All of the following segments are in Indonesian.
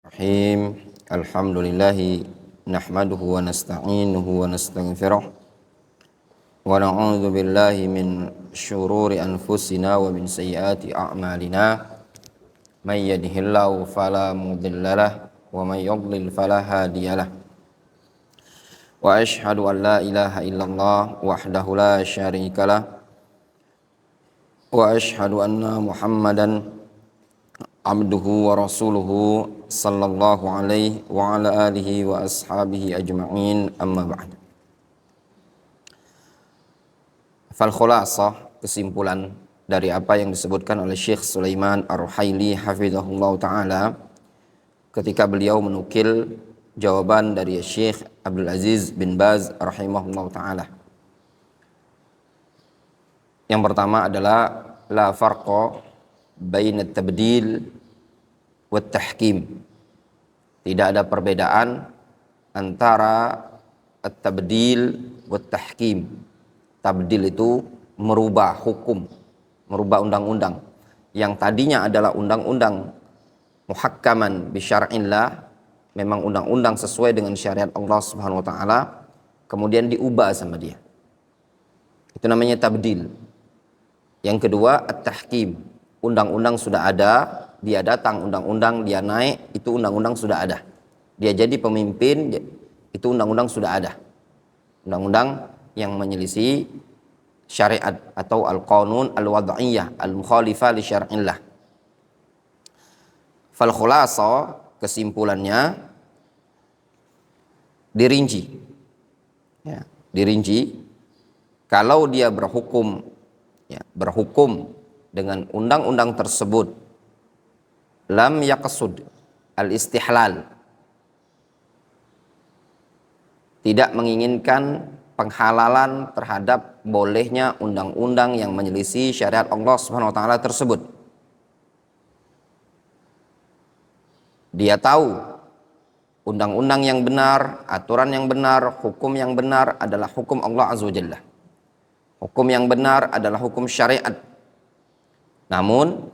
Bismillahirrahmanirrahim. Alhamdulillahi nahmaduhu wa nasta'inuhu wa nastaghfiruh wa na'udzu billahi min syururi anfusina wa min sayyiati a'malina. May yahdihillahu fala mudhillalah wa may yudlil fala hadiyalah. Wa asyhadu an la ilaha illallah wahdahu la syarikalah wa asyhadu anna Muhammadan abduhu wa rasuluhu sallallahu alaihi wa ala alihi wa ashabihi ajma'in, amma ba'd. Fal khulasah, kesimpulan dari apa yang disebutkan oleh Syekh Sulaiman Ar-Ruhaili hafizahullah ta'ala ketika beliau menukil jawaban dari Syekh Abdul Aziz bin Baz rahimahullah ta'ala. Yang pertama adalah la farqa bain at-tabdil wa tahkim. Tidak ada perbedaan antara at-tabdil wa tahkim. Tabdil itu merubah hukum, merubah undang-undang yang tadinya adalah undang-undang muhakkaman bi syar'illah, memang undang-undang sesuai dengan syariat Allah Subhanahu wa taala, kemudian diubah sama dia. Itu namanya tabdil. Yang kedua at-tahkim. Undang-undang sudah ada, dia datang undang-undang, dia naik, itu undang-undang sudah ada. Dia jadi pemimpin, itu undang-undang sudah ada. Undang-undang yang menyelisih syariat atau al-qanun al-wad'iyah al-mukhalifah li syar'illah. Fal khulasa, kesimpulannya dirinci. Ya, dirinci kalau dia berhukum dengan undang-undang tersebut lam yaqsud al-istihlal, tidak menginginkan penghalalan terhadap bolehnya undang-undang yang menyelisih syariat Allah Subhanahu wa taala tersebut. Dia tahu undang-undang yang benar, aturan yang benar, hukum yang benar adalah hukum Allah Azza wa Jalla. Hukum yang benar adalah hukum syariat. Namun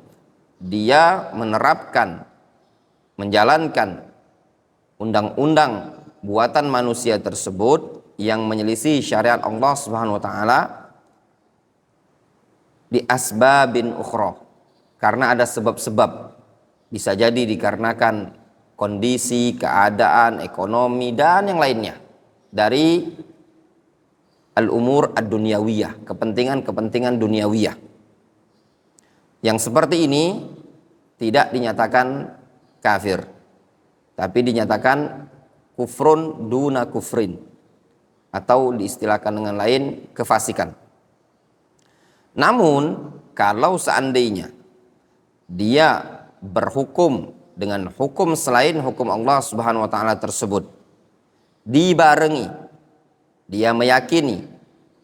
dia menerapkan, menjalankan undang-undang buatan manusia tersebut yang menyelisih syariat Allah Subhanahu wa taala di asbabin ukhra, karena ada sebab-sebab. Bisa jadi dikarenakan kondisi, keadaan, ekonomi dan yang lainnya dari al-umur ad-dunyawiyah, kepentingan-kepentingan duniawiyah. Yang seperti ini tidak dinyatakan kafir, tapi dinyatakan kufrun duna kufrin, atau diistilahkan dengan lain kefasikan. Namun kalau seandainya dia berhukum dengan hukum selain hukum Allah Subhanahu wa taala tersebut, dibarengi dia meyakini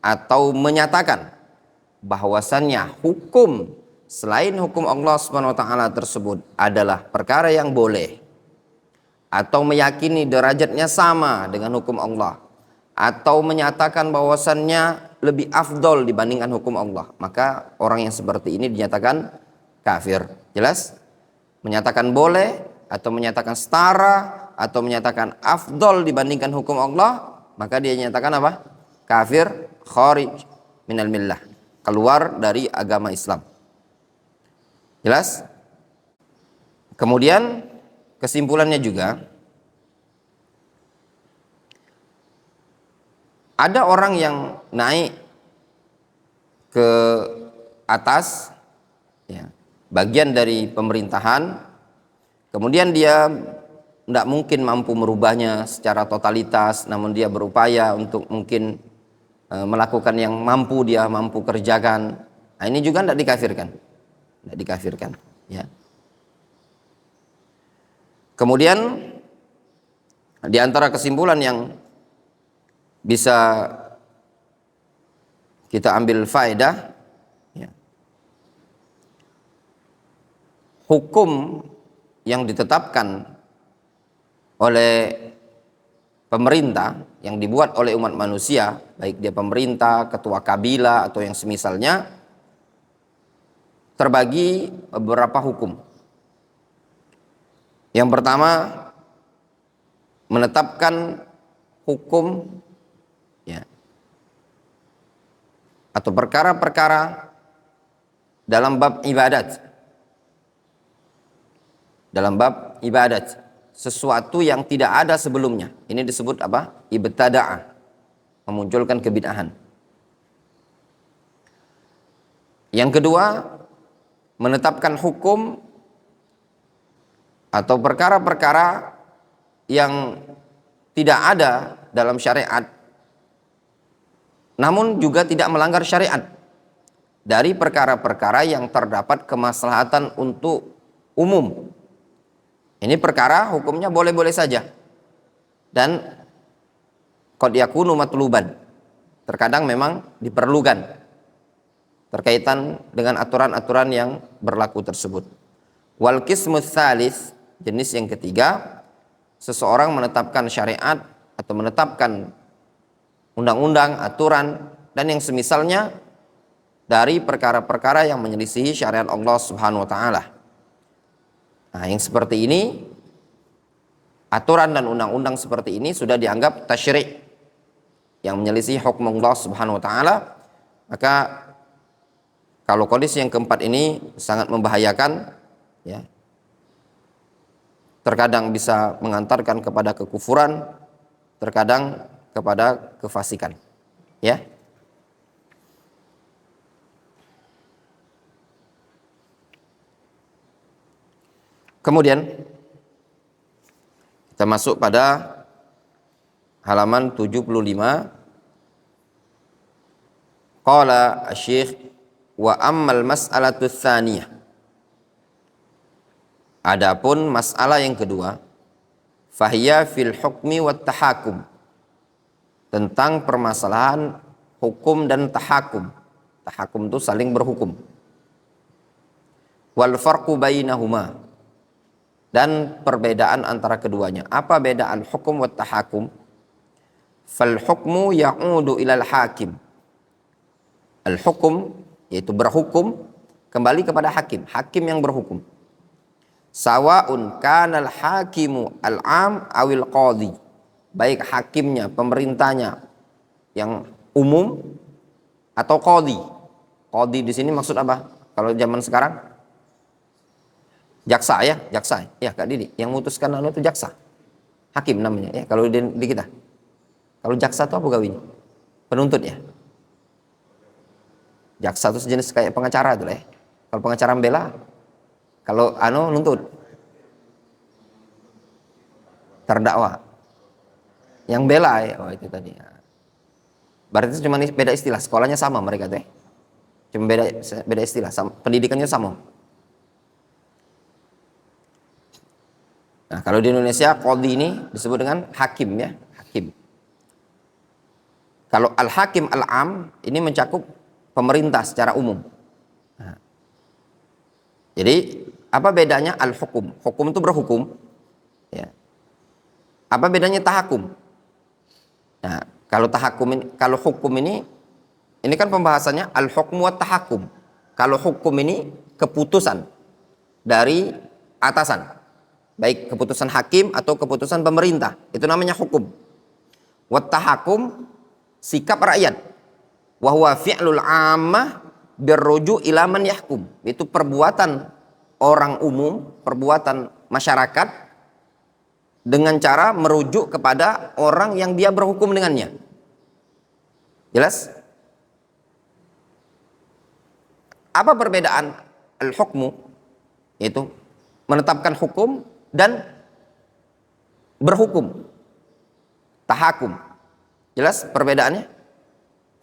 atau menyatakan bahwasannya hukum selain hukum Allah Subhanahu wa taala tersebut adalah perkara yang boleh, atau meyakini derajatnya sama dengan hukum Allah, atau menyatakan bahwasannya lebih afdol dibandingkan hukum Allah, maka orang yang seperti ini dinyatakan kafir. Jelas? Menyatakan boleh, atau menyatakan setara, atau menyatakan afdol dibandingkan hukum Allah, maka dia nyatakan apa? Kafir, kharij minal millah, keluar dari agama Islam. Jelas? Kemudian kesimpulannya juga, ada orang yang naik ke atas, ya, bagian dari pemerintahan, kemudian dia tidak mungkin mampu merubahnya secara totalitas, namun dia berupaya untuk mungkin melakukan yang dia mampu kerjakan. Nah, ini juga tidak dikafirkan. Tidak dikafirkan, ya. Kemudian di antara kesimpulan yang bisa kita ambil faedah, ya, hukum yang ditetapkan oleh pemerintah, yang dibuat oleh umat manusia, baik dia pemerintah, ketua kabilah atau yang semisalnya, terbagi beberapa hukum. Yang pertama, menetapkan hukum ya, atau perkara-perkara dalam bab ibadat. Dalam bab ibadat, sesuatu yang tidak ada sebelumnya. Ini disebut apa? Ibtada'a, memunculkan kebid'ahan. Yang kedua, menetapkan hukum atau perkara-perkara yang tidak ada dalam syariat, namun juga tidak melanggar syariat, dari perkara-perkara yang terdapat kemaslahatan untuk umum. Ini perkara hukumnya boleh-boleh saja, dan qad yakunu matluban, terkadang memang diperlukan terkaitan dengan aturan-aturan yang berlaku tersebut. Wal qismus tsalis, jenis yang ketiga, seseorang menetapkan syariat atau menetapkan undang-undang, aturan dan yang semisalnya dari perkara-perkara yang menyelisihi syariat Allah Subhanahu wa taala. Nah, yang seperti ini, aturan dan undang-undang seperti ini sudah dianggap tasyri', yang menyelisih hukum Allah Subhanahu wa taala. Maka kalau kondisi yang keempat ini sangat membahayakan ya. Terkadang bisa mengantarkan kepada kekufuran, terkadang kepada kefasikan. Ya. Kemudian kita masuk pada halaman 75. Qala asy-syekh wa ammal mas'alatu tsaniyah. Adapun masalah yang kedua, fahiya fil hukmi wat tahakum, tentang permasalahan hukum dan tahakum. Tahakum itu saling berhukum. Wal farqu bainahuma, dan perbedaan antara keduanya. Apa bedaan hukum wa tahakum? Fal hukmu ya'udu ilal hakim. Al hukum, yaitu berhukum, kembali kepada hakim. Hakim yang berhukum. Sawa'un kanal hakimu al-am awil qadhi. Baik hakimnya, pemerintahnya yang umum atau qadhi. Qadhi di sini maksud apa? Kalau zaman sekarang? Jaksa ya, jaksa. Ya Kak Didi, yang memutuskan itu jaksa. Hakim namanya ya kalau di kita. Kalau jaksa itu apa gawinya? Penuntut ya. Jaksa itu sejenis kayak pengacara itu lah ya. Kalau pengacara membela, kalau nuntut. Terdakwa. Yang bela ya, oh itu tadi. Berarti itu cuma beda istilah, sekolahnya sama mereka tuh ya. Cuma beda istilah, pendidikannya sama. Nah, kalau di Indonesia qadhi ini disebut dengan hakim ya, hakim. Kalau al-hakim al-am ini mencakup pemerintah secara umum. Nah, jadi apa bedanya al-hukum? Hukum itu berhukum. Ya. Apa bedanya tahakum? Nah, kalau tahakum ini, kalau hukum ini kan pembahasannya al-hukmu wa tahakum. Kalau hukum ini keputusan dari atasan. Baik keputusan hakim atau keputusan pemerintah, itu namanya hukum. Wat tahakum, sikap rakyat. Wa huwa fi'lul 'ammah birruju' ila man yahkum. Itu perbuatan orang umum, perbuatan masyarakat dengan cara merujuk kepada orang yang dia berhukum dengannya. Jelas? Apa perbedaan al-hukmu? Yaitu menetapkan hukum dan berhukum, tahakum. Jelas perbedaannya?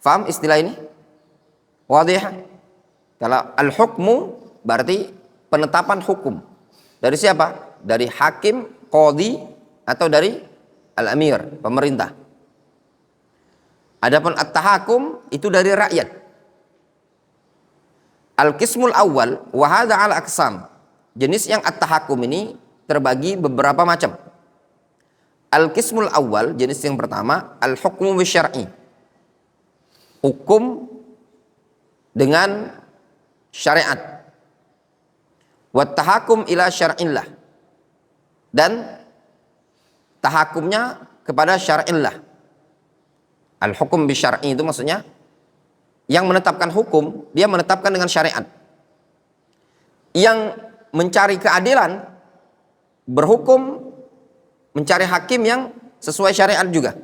Faham istilah ini? Wadih? Kalau al-hukmu berarti penetapan hukum. Dari siapa? Dari hakim, qadhi, atau dari al-amir, pemerintah. Adapun at-tahakum itu dari rakyat. Al-qismul awal wa hadza al aqsam. Jenis yang at-tahakum ini terbagi beberapa macam. Al-qismul awal, jenis yang pertama, al-hukmu bisyar'i. Hukum dengan syariat. Wa tahakum ila syar'illah. dan tahakumnya kepada syar'illah. Al-hukum bi syar'i itu maksudnya yang menetapkan hukum, dia menetapkan dengan syariat. Yang mencari keadilan, berhukum, mencari hakim yang sesuai syariat juga.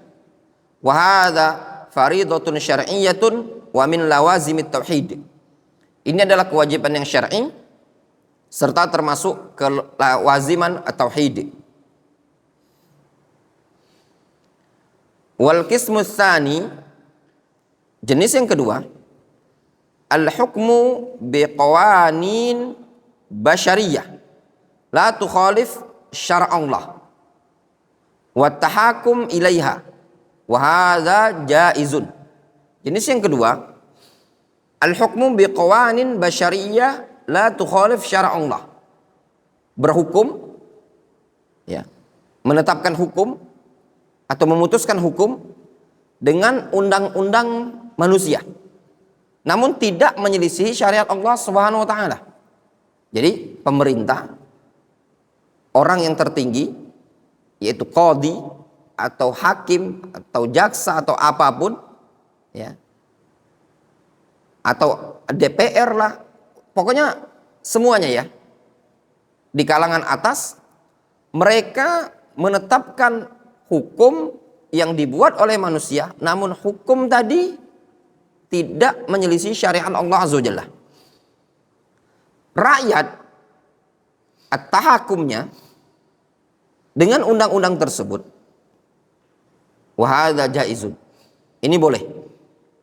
Wa hadza fariidatun syar'iyyatun wa min lawazimit tauhid. Ini adalah kewajiban yang syar'i serta termasuk kelawaziman at-tauhid. Wal qismu tsani, jenis yang kedua, al-hukmu biqawanin basyariyah la tukhalif syar'allah wa tahakum ilaiha wa hadza jaizun. Jenis yang kedua, al-hukmu biqawanin basyariyah la tukhalif syar'allah. Berhukum, ya, menetapkan hukum atau memutuskan hukum dengan undang-undang manusia, namun tidak menyelisihi syariat Allah Subhanahu wa taala. Jadi pemerintah, orang yang tertinggi, yaitu qadhi atau hakim atau jaksa atau apapun, ya, atau DPR lah, pokoknya semuanya ya, di kalangan atas, mereka menetapkan hukum yang dibuat oleh manusia, namun hukum tadi tidak menyelisih syariat Allah Azza wa Jalla. Rakyat at-tahakumnya dengan undang-undang tersebut, wa hadza jaizun. Ini boleh.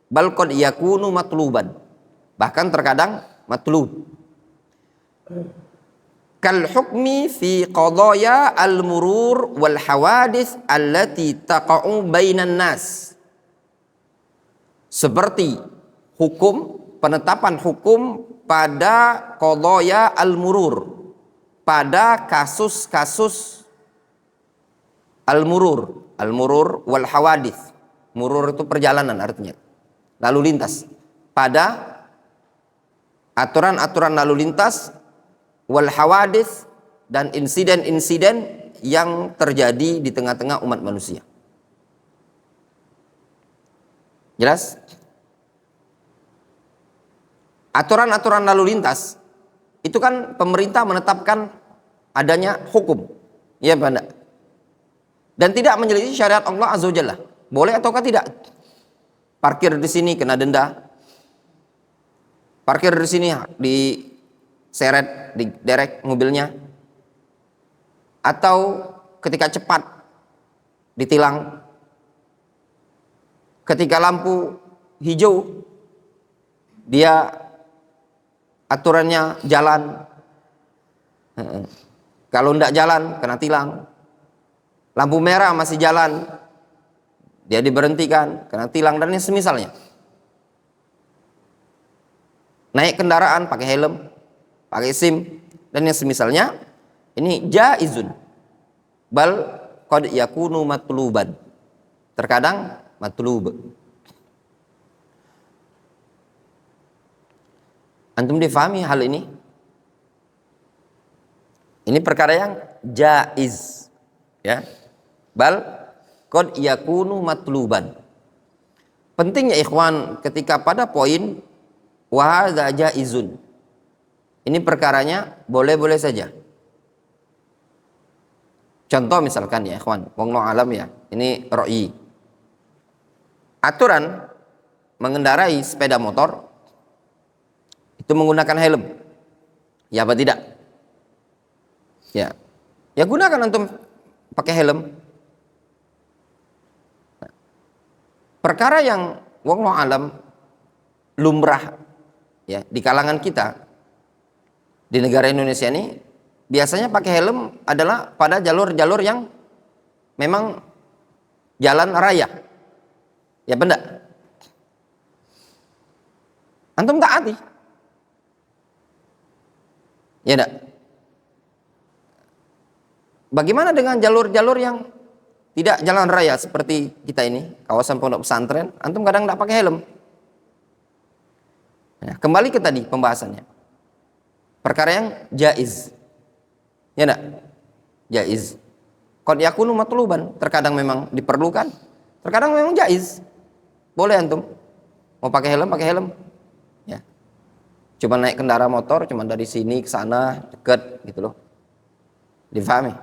Bal qad yakunu matluban. Bahkan terkadang matlub. Kal hukmi fi qadaya al-murur wal hawadits allati taqa'u bainan nas. Seperti hukum, penetapan hukum pada qadaya al-murur, pada kasus-kasus al-murur, al-murur wal hawadits. Murur itu perjalanan artinya, lalu lintas. Pada aturan-aturan lalu lintas, wal hawadits, dan insiden-insiden yang terjadi di tengah-tengah umat manusia. Jelas? Aturan-aturan lalu lintas itu kan pemerintah menetapkan adanya hukum, ya Pak? Dan tidak menyelisih syariat Allah Azza wa Jalla. Boleh ataukah tidak? Parkir di sini kena denda. Parkir di sini diseret, diderek mobilnya. Atau ketika cepat ditilang. Ketika lampu hijau dia aturannya jalan. Kalau tidak jalan kena tilang. Lampu merah masih jalan, dia diberhentikan, kena tilang, dan yang semisalnya. Naik kendaraan pakai helm, pakai SIM, dan yang semisalnya. Ini jaizun. Bal qad yakunu matluban. Terkadang matlub. Antum difahami hal ini? Ini perkara yang jaiz, ya. Bal qad yakunu matluban. Pentingnya ikhwan ketika pada poin wa hadza jaizun. Ini perkaranya boleh-boleh saja. Contoh misalkan ya ikhwan, wallahu alam ya. Ini ra'yi. Aturan mengendarai sepeda motor itu menggunakan helm. Ya apa tidak? Ya. Ya gunakan antum pakai helm. Perkara yang wallahu alam lumrah ya di kalangan kita di negara Indonesia ini, biasanya pakai helm adalah pada jalur-jalur yang memang jalan raya. Ya benda. Antum taati. Ya enggak? Bagaimana dengan jalur-jalur yang tidak jalan raya seperti kita ini, kawasan pondok pesantren, antum kadang tidak pakai helm. Ya, kembali ke tadi pembahasannya. Perkara yang jaiz. Ya enggak? jaiz. Qad yakunu matluban, terkadang memang diperlukan, terkadang memang jaiz. Boleh antum mau pakai helm, ya. Cuma naik kendaraan motor, cuma dari sini ke sana deket gitu loh. Difahami?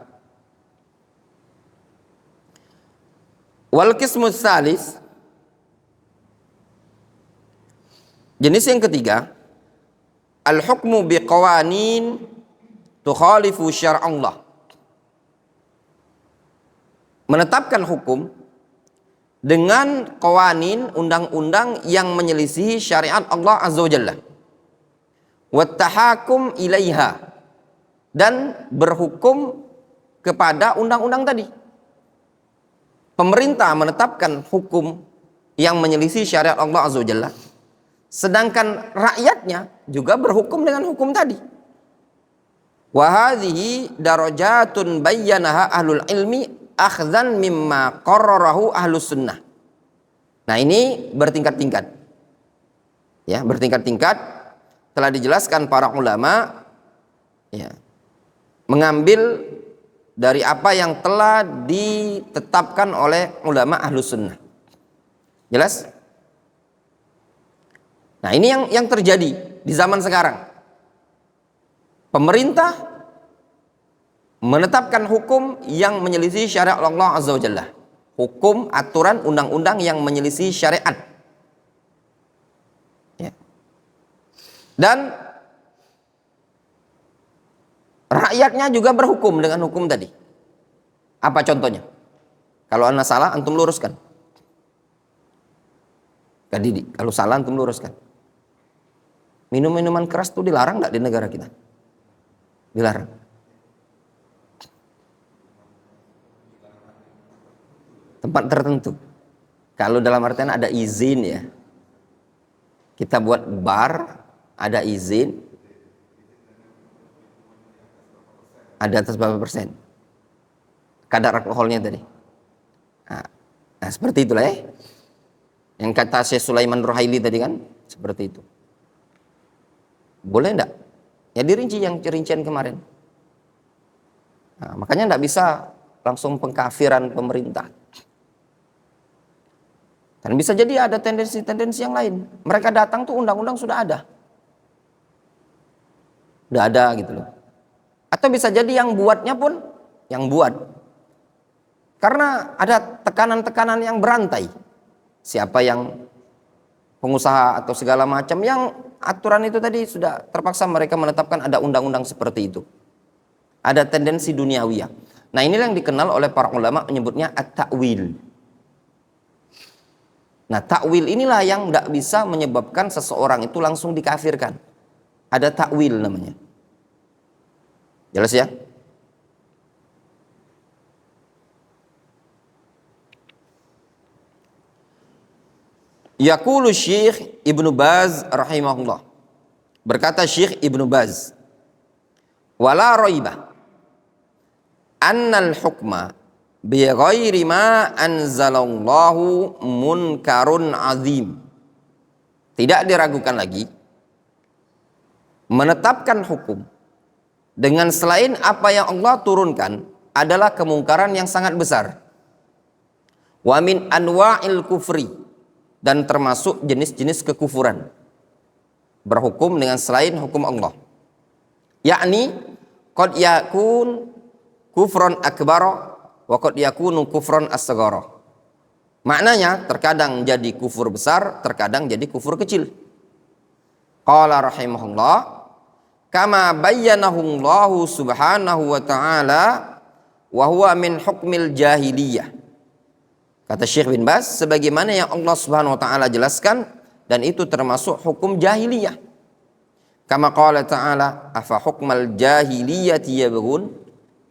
Wal qismus salis, jenis yang ketiga, al hukmu bi qawanin tukhalifu syar'allah. Menetapkan hukum dengan qawanin, undang-undang yang menyelisihi syariat Allah Azza wa Jalla. Wattahakum ilaiha, dan berhukum kepada undang-undang tadi. Pemerintah menetapkan hukum yang menyelisih syariat Allah Azza wa Jalla, sedangkan rakyatnya juga berhukum dengan hukum tadi. Wa hadhihi darajatun bayyanaha ahlul ilmi akhdhan mimma qarrarahu ahlus sunnah. Nah, ini bertingkat-tingkat. Ya, bertingkat-tingkat, telah dijelaskan para ulama, ya, mengambil dari apa yang telah ditetapkan oleh ulama ahlus sunnah. Jelas? Nah, ini yang terjadi di zaman sekarang. Pemerintah menetapkan hukum yang menyelisih syariat Allah Azza wa Jalla. Hukum, aturan, undang-undang yang menyelisih syariat. Ya. Dan rakyatnya juga berhukum dengan hukum tadi. Apa contohnya? Kalau anda salah, antum luruskan. Tadi, kalau salah, antum luruskan. Minum-minuman keras itu dilarang nggak di negara kita? Dilarang. Tempat tertentu. Kalau dalam artian ada izin, ya. Kita buat bar, ada izin. Ada atas berapa persen kadar alkoholnya tadi. Nah, seperti itulah ya. Yang kata Syekh Sulaiman Ruhaili tadi kan, seperti itu. Boleh enggak? Ya dirinci yang rincian kemarin. Nah, makanya enggak bisa langsung pengkafiran pemerintah. Dan bisa jadi ada tendensi-tendensi yang lain. Mereka datang tuh undang-undang sudah ada. Udah ada gitu loh. Atau bisa jadi yang buatnya pun yang buat. Karena ada tekanan-tekanan yang berantai. Siapa yang pengusaha atau segala macam yang aturan itu tadi sudah terpaksa mereka menetapkan ada undang-undang seperti itu. Ada tendensi duniawiyah. Nah, inilah yang dikenal oleh para ulama menyebutnya at-ta'wil. Nah, ta'wil inilah yang tidak bisa menyebabkan seseorang itu langsung dikafirkan. Ada ta'wil namanya. Jelas ya? Yaqulu Syekh Ibnu Baz rahimahullah. Berkata Syekh Ibnu Baz, wala raiba annal hukma bi ghairi ma anzalallahu munkarun azim. Tidak diragukan lagi, menetapkan hukum dengan selain apa yang Allah turunkan adalah kemungkaran yang sangat besar. Wa min anwa'il kufri, dan termasuk jenis-jenis kekufuran. Berhukum dengan selain hukum Allah. Yakni qad yakun kufran akbar wa qad yakunu kufran asghara. Maknanya terkadang jadi kufur besar, terkadang jadi kufur kecil. Qala rahimahullah, kama bayyanahu Allah subhanahu wa ta'ala wa huwa min hukmil jahiliyah. Kata Syekh bin Baz, sebagaimana yang Allah subhanahu wa ta'ala jelaskan, dan itu termasuk hukum jahiliyah. Kama qala ta'ala, afa hukmal jahiliyati yabghun,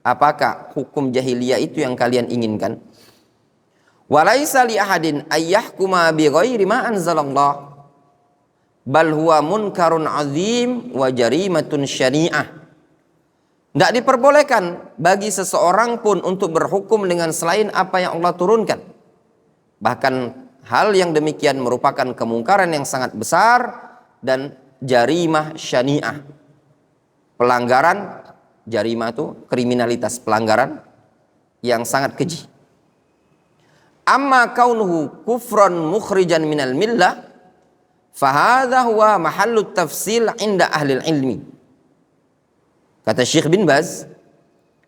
apakah hukum jahiliyah itu yang kalian inginkan? Walaisa li ahadin ayyahkuma bi ghairi ma anzalallah, bal huwa munkarun azim wa jarimatun syani'ah. Tidak diperbolehkan bagi seseorang pun untuk berhukum dengan selain apa yang Allah turunkan. Bahkan hal yang demikian merupakan kemungkaran yang sangat besar dan jarimah syani'ah, pelanggaran Jarima itu kriminalitas, pelanggaran yang sangat keji. Amma kaunuhu kufran mukhrijan minal millah fahadha huwa mahallut tafsil inda ahli ilmi. Kata Syekh bin Baz,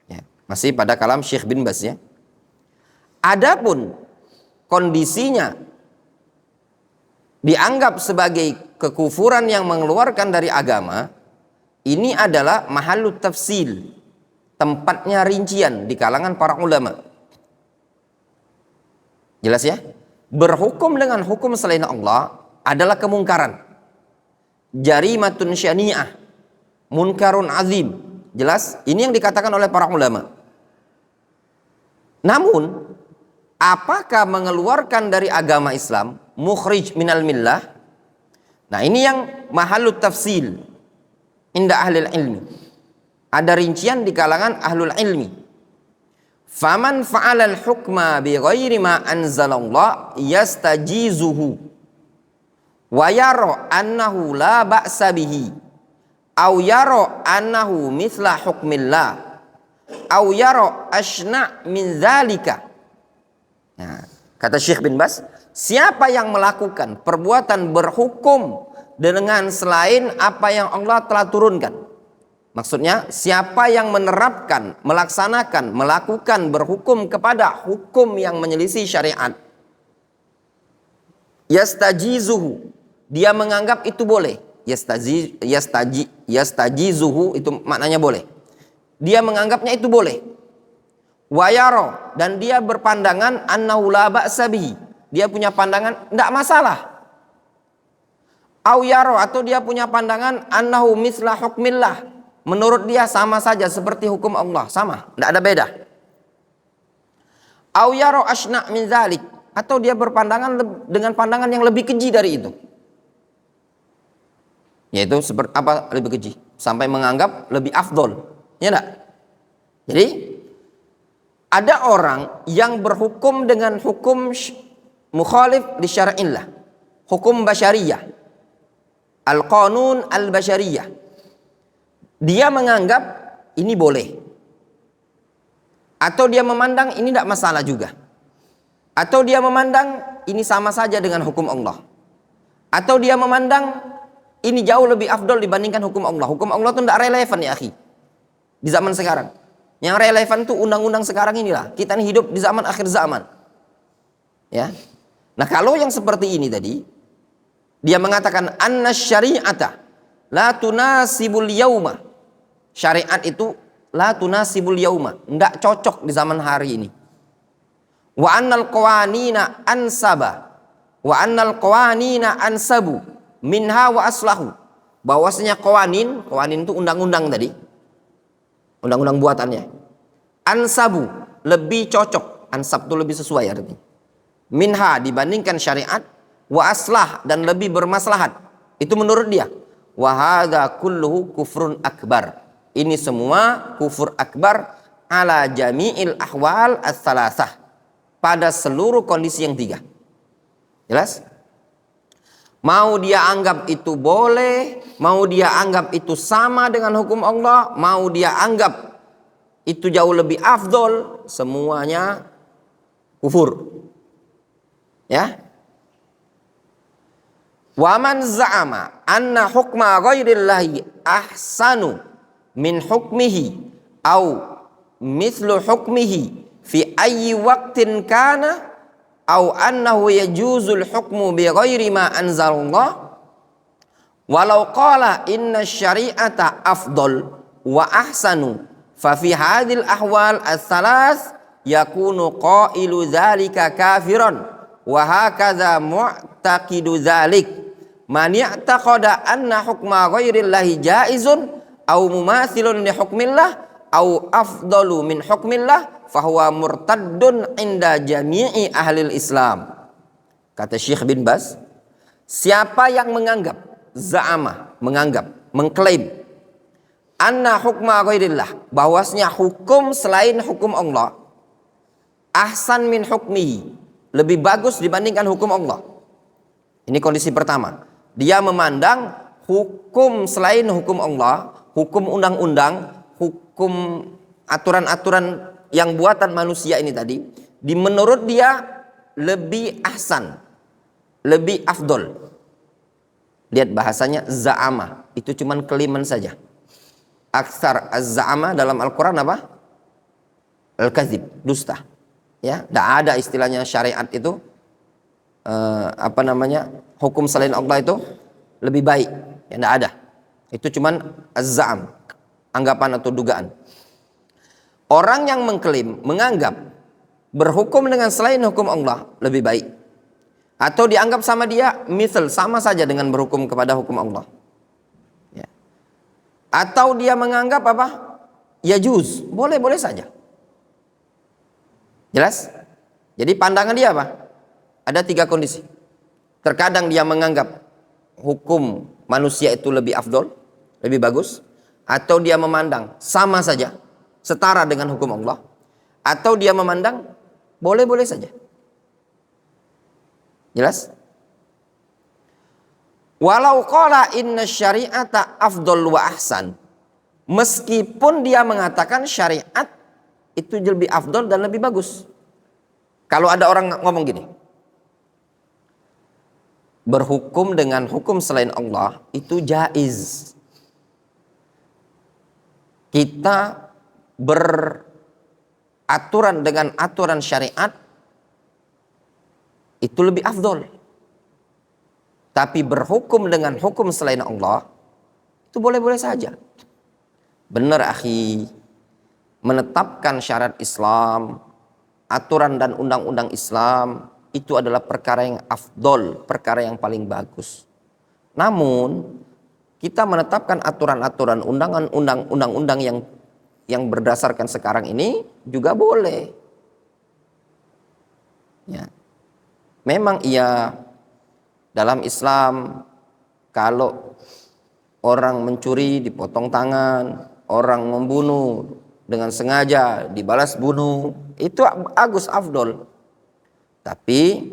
ya, masih pada kalam Syekh bin Baz ya. Adapun kondisinya dianggap sebagai kekufuran yang mengeluarkan dari agama, ini adalah mahallut tafsil, tempatnya rincian di kalangan para ulama. Jelas ya? Berhukum dengan hukum selain Allah adalah kemungkaran. Jarimatun syani'ah, munkarun azim. Jelas? Ini yang dikatakan oleh para ulama. Namun, apakah mengeluarkan dari agama Islam, mukhrij minal millah? Nah, ini yang mahallut tafsil inda ahlil ilmi. Ada rincian di kalangan ahlul ilmi. Faman fa'alal hukma bi ghairi ma anzalallah yastajizuhu wa yara annahu la ba'sa bihi aw yara annahu mithla hukmillah aw yara ashna min dzalika. Nah, kata Syekh bin Baz, siapa yang melakukan perbuatan berhukum dengan selain apa yang Allah telah turunkan, maksudnya siapa yang menerapkan, melaksanakan, melakukan, berhukum kepada hukum yang menyelisih syariat, yastajizuhu, dia menganggap itu boleh. Yastajizuhu itu maknanya boleh. Dia menganggapnya itu boleh. Wayaro, dan dia berpandangan annahu la ba'sa bihi, dia punya pandangan tidak masalah. Au yaro, atau dia punya pandangan annahu misla hukmillah, menurut dia sama saja seperti hukum Allah, sama, tidak ada beda. Au yaro ashna min dzalik, atau dia berpandangan dengan pandangan yang lebih keji dari itu. Yaitu seperti apa lebih keji? Sampai menganggap lebih afdol. Ya enggak? Jadi ada orang yang berhukum dengan hukum mukhalif li syar'illah, hukum basyariyah, al-qanun al-basyariyah. Dia menganggap ini boleh, atau dia memandang ini tidak masalah juga, atau dia memandang ini sama saja dengan hukum Allah, atau dia memandang ini jauh lebih afdol dibandingkan hukum Allah. Hukum Allah itu tidak relevan ya akhi di zaman sekarang. Yang relevan itu undang-undang sekarang inilah. Kita ini hidup di zaman akhir zaman ya. Nah, kalau yang seperti ini tadi, dia mengatakan anna syari'ata la tunasibul yauma, syariat itu la tunasibul yauma, tidak cocok di zaman hari ini. Wa annal qawanina ansaba wa annal qawanina ansabu minha wa aslahu, bahwasanya qawanin itu undang-undang tadi, undang-undang buatannya, ansabu lebih cocok, ansab itu lebih sesuai artinya, minha dibandingkan syariat, wa aslah dan lebih bermaslahat, itu menurut dia. Wa hadza kulluhu kufrun akbar, ini semua kufur akbar ala jami'il ahwal ats-tsalatsah, pada seluruh kondisi yang tiga. Jelas? Mau dia anggap itu boleh, mau dia anggap itu sama dengan hukum Allah, mau dia anggap itu jauh lebih afdol, semuanya kufur. Ya? Wa man za'ama anna hukma ghairillahi ahsanu min hukmihi au mithlu hukmihi fi ayyi waqtin kana au annahu yajuzul hukmu bi ghairi ma anzalallah walau qala inna syari'ata afdal wa ahsanu fa fi hadhil ahwal ats-tsalath yakunu qailu dzalika kafiran wa hakadha mu'taqidu dzalik man ya'taqada anna hukma ghairillahi jaizun au mumathilun li hukmillah au afdalu min hukmillah fahuwa murtaddun inda jami'i ahlil Islam. Kata Syekh bin Baz, siapa yang menganggap, za'ama, menganggap, mengklaim anna hukma ghairillah, bahwasanya hukum selain hukum Allah, ahsan min hukmihi, lebih bagus dibandingkan hukum Allah. Ini kondisi pertama. Dia memandang hukum selain hukum Allah, hukum undang-undang, hukum aturan-aturan yang buatan manusia ini tadi, menurut dia lebih ahsan, lebih afdol. Lihat bahasanya za'ama, itu cuman keliman saja. Aksar az-za'ama dalam Al-Quran apa? Al-kadzib, dusta. Ya, tidak ada istilahnya syariat itu hukum selain Allah itu lebih baik. Ya, tidak ada. Itu cuman az-za'am, anggapan atau dugaan. Orang yang mengklaim, menganggap berhukum dengan selain hukum Allah lebih baik, atau dianggap sama dia misal, sama saja dengan berhukum kepada hukum Allah, ya. Atau dia menganggap apa? Yajuz, boleh-boleh saja. Jelas? Jadi pandangan dia apa? Ada 3 kondisi. Terkadang dia menganggap hukum manusia itu lebih afdol, lebih bagus, atau dia memandang sama saja, setara dengan hukum Allah, atau dia memandang boleh-boleh saja. Jelas? Walau qala inna syari'ata afdol wa ahsan, meskipun dia mengatakan syariat itu lebih afdol dan lebih bagus. Kalau ada orang ngomong gini, berhukum dengan hukum selain Allah itu jaiz, kita beraturan dengan aturan syariat itu lebih afdol. Tapi berhukum dengan hukum selain Allah itu boleh-boleh saja. Benar akhi, menetapkan syariat Islam, aturan dan undang-undang Islam itu adalah perkara yang afdol, perkara yang paling bagus. Namun kita menetapkan aturan-aturan undang-undang yang berdasarkan sekarang ini juga boleh. Ya. Memang iya, dalam Islam kalau orang mencuri dipotong tangan, orang membunuh dengan sengaja dibalas bunuh, itu bagus, afdol. Tapi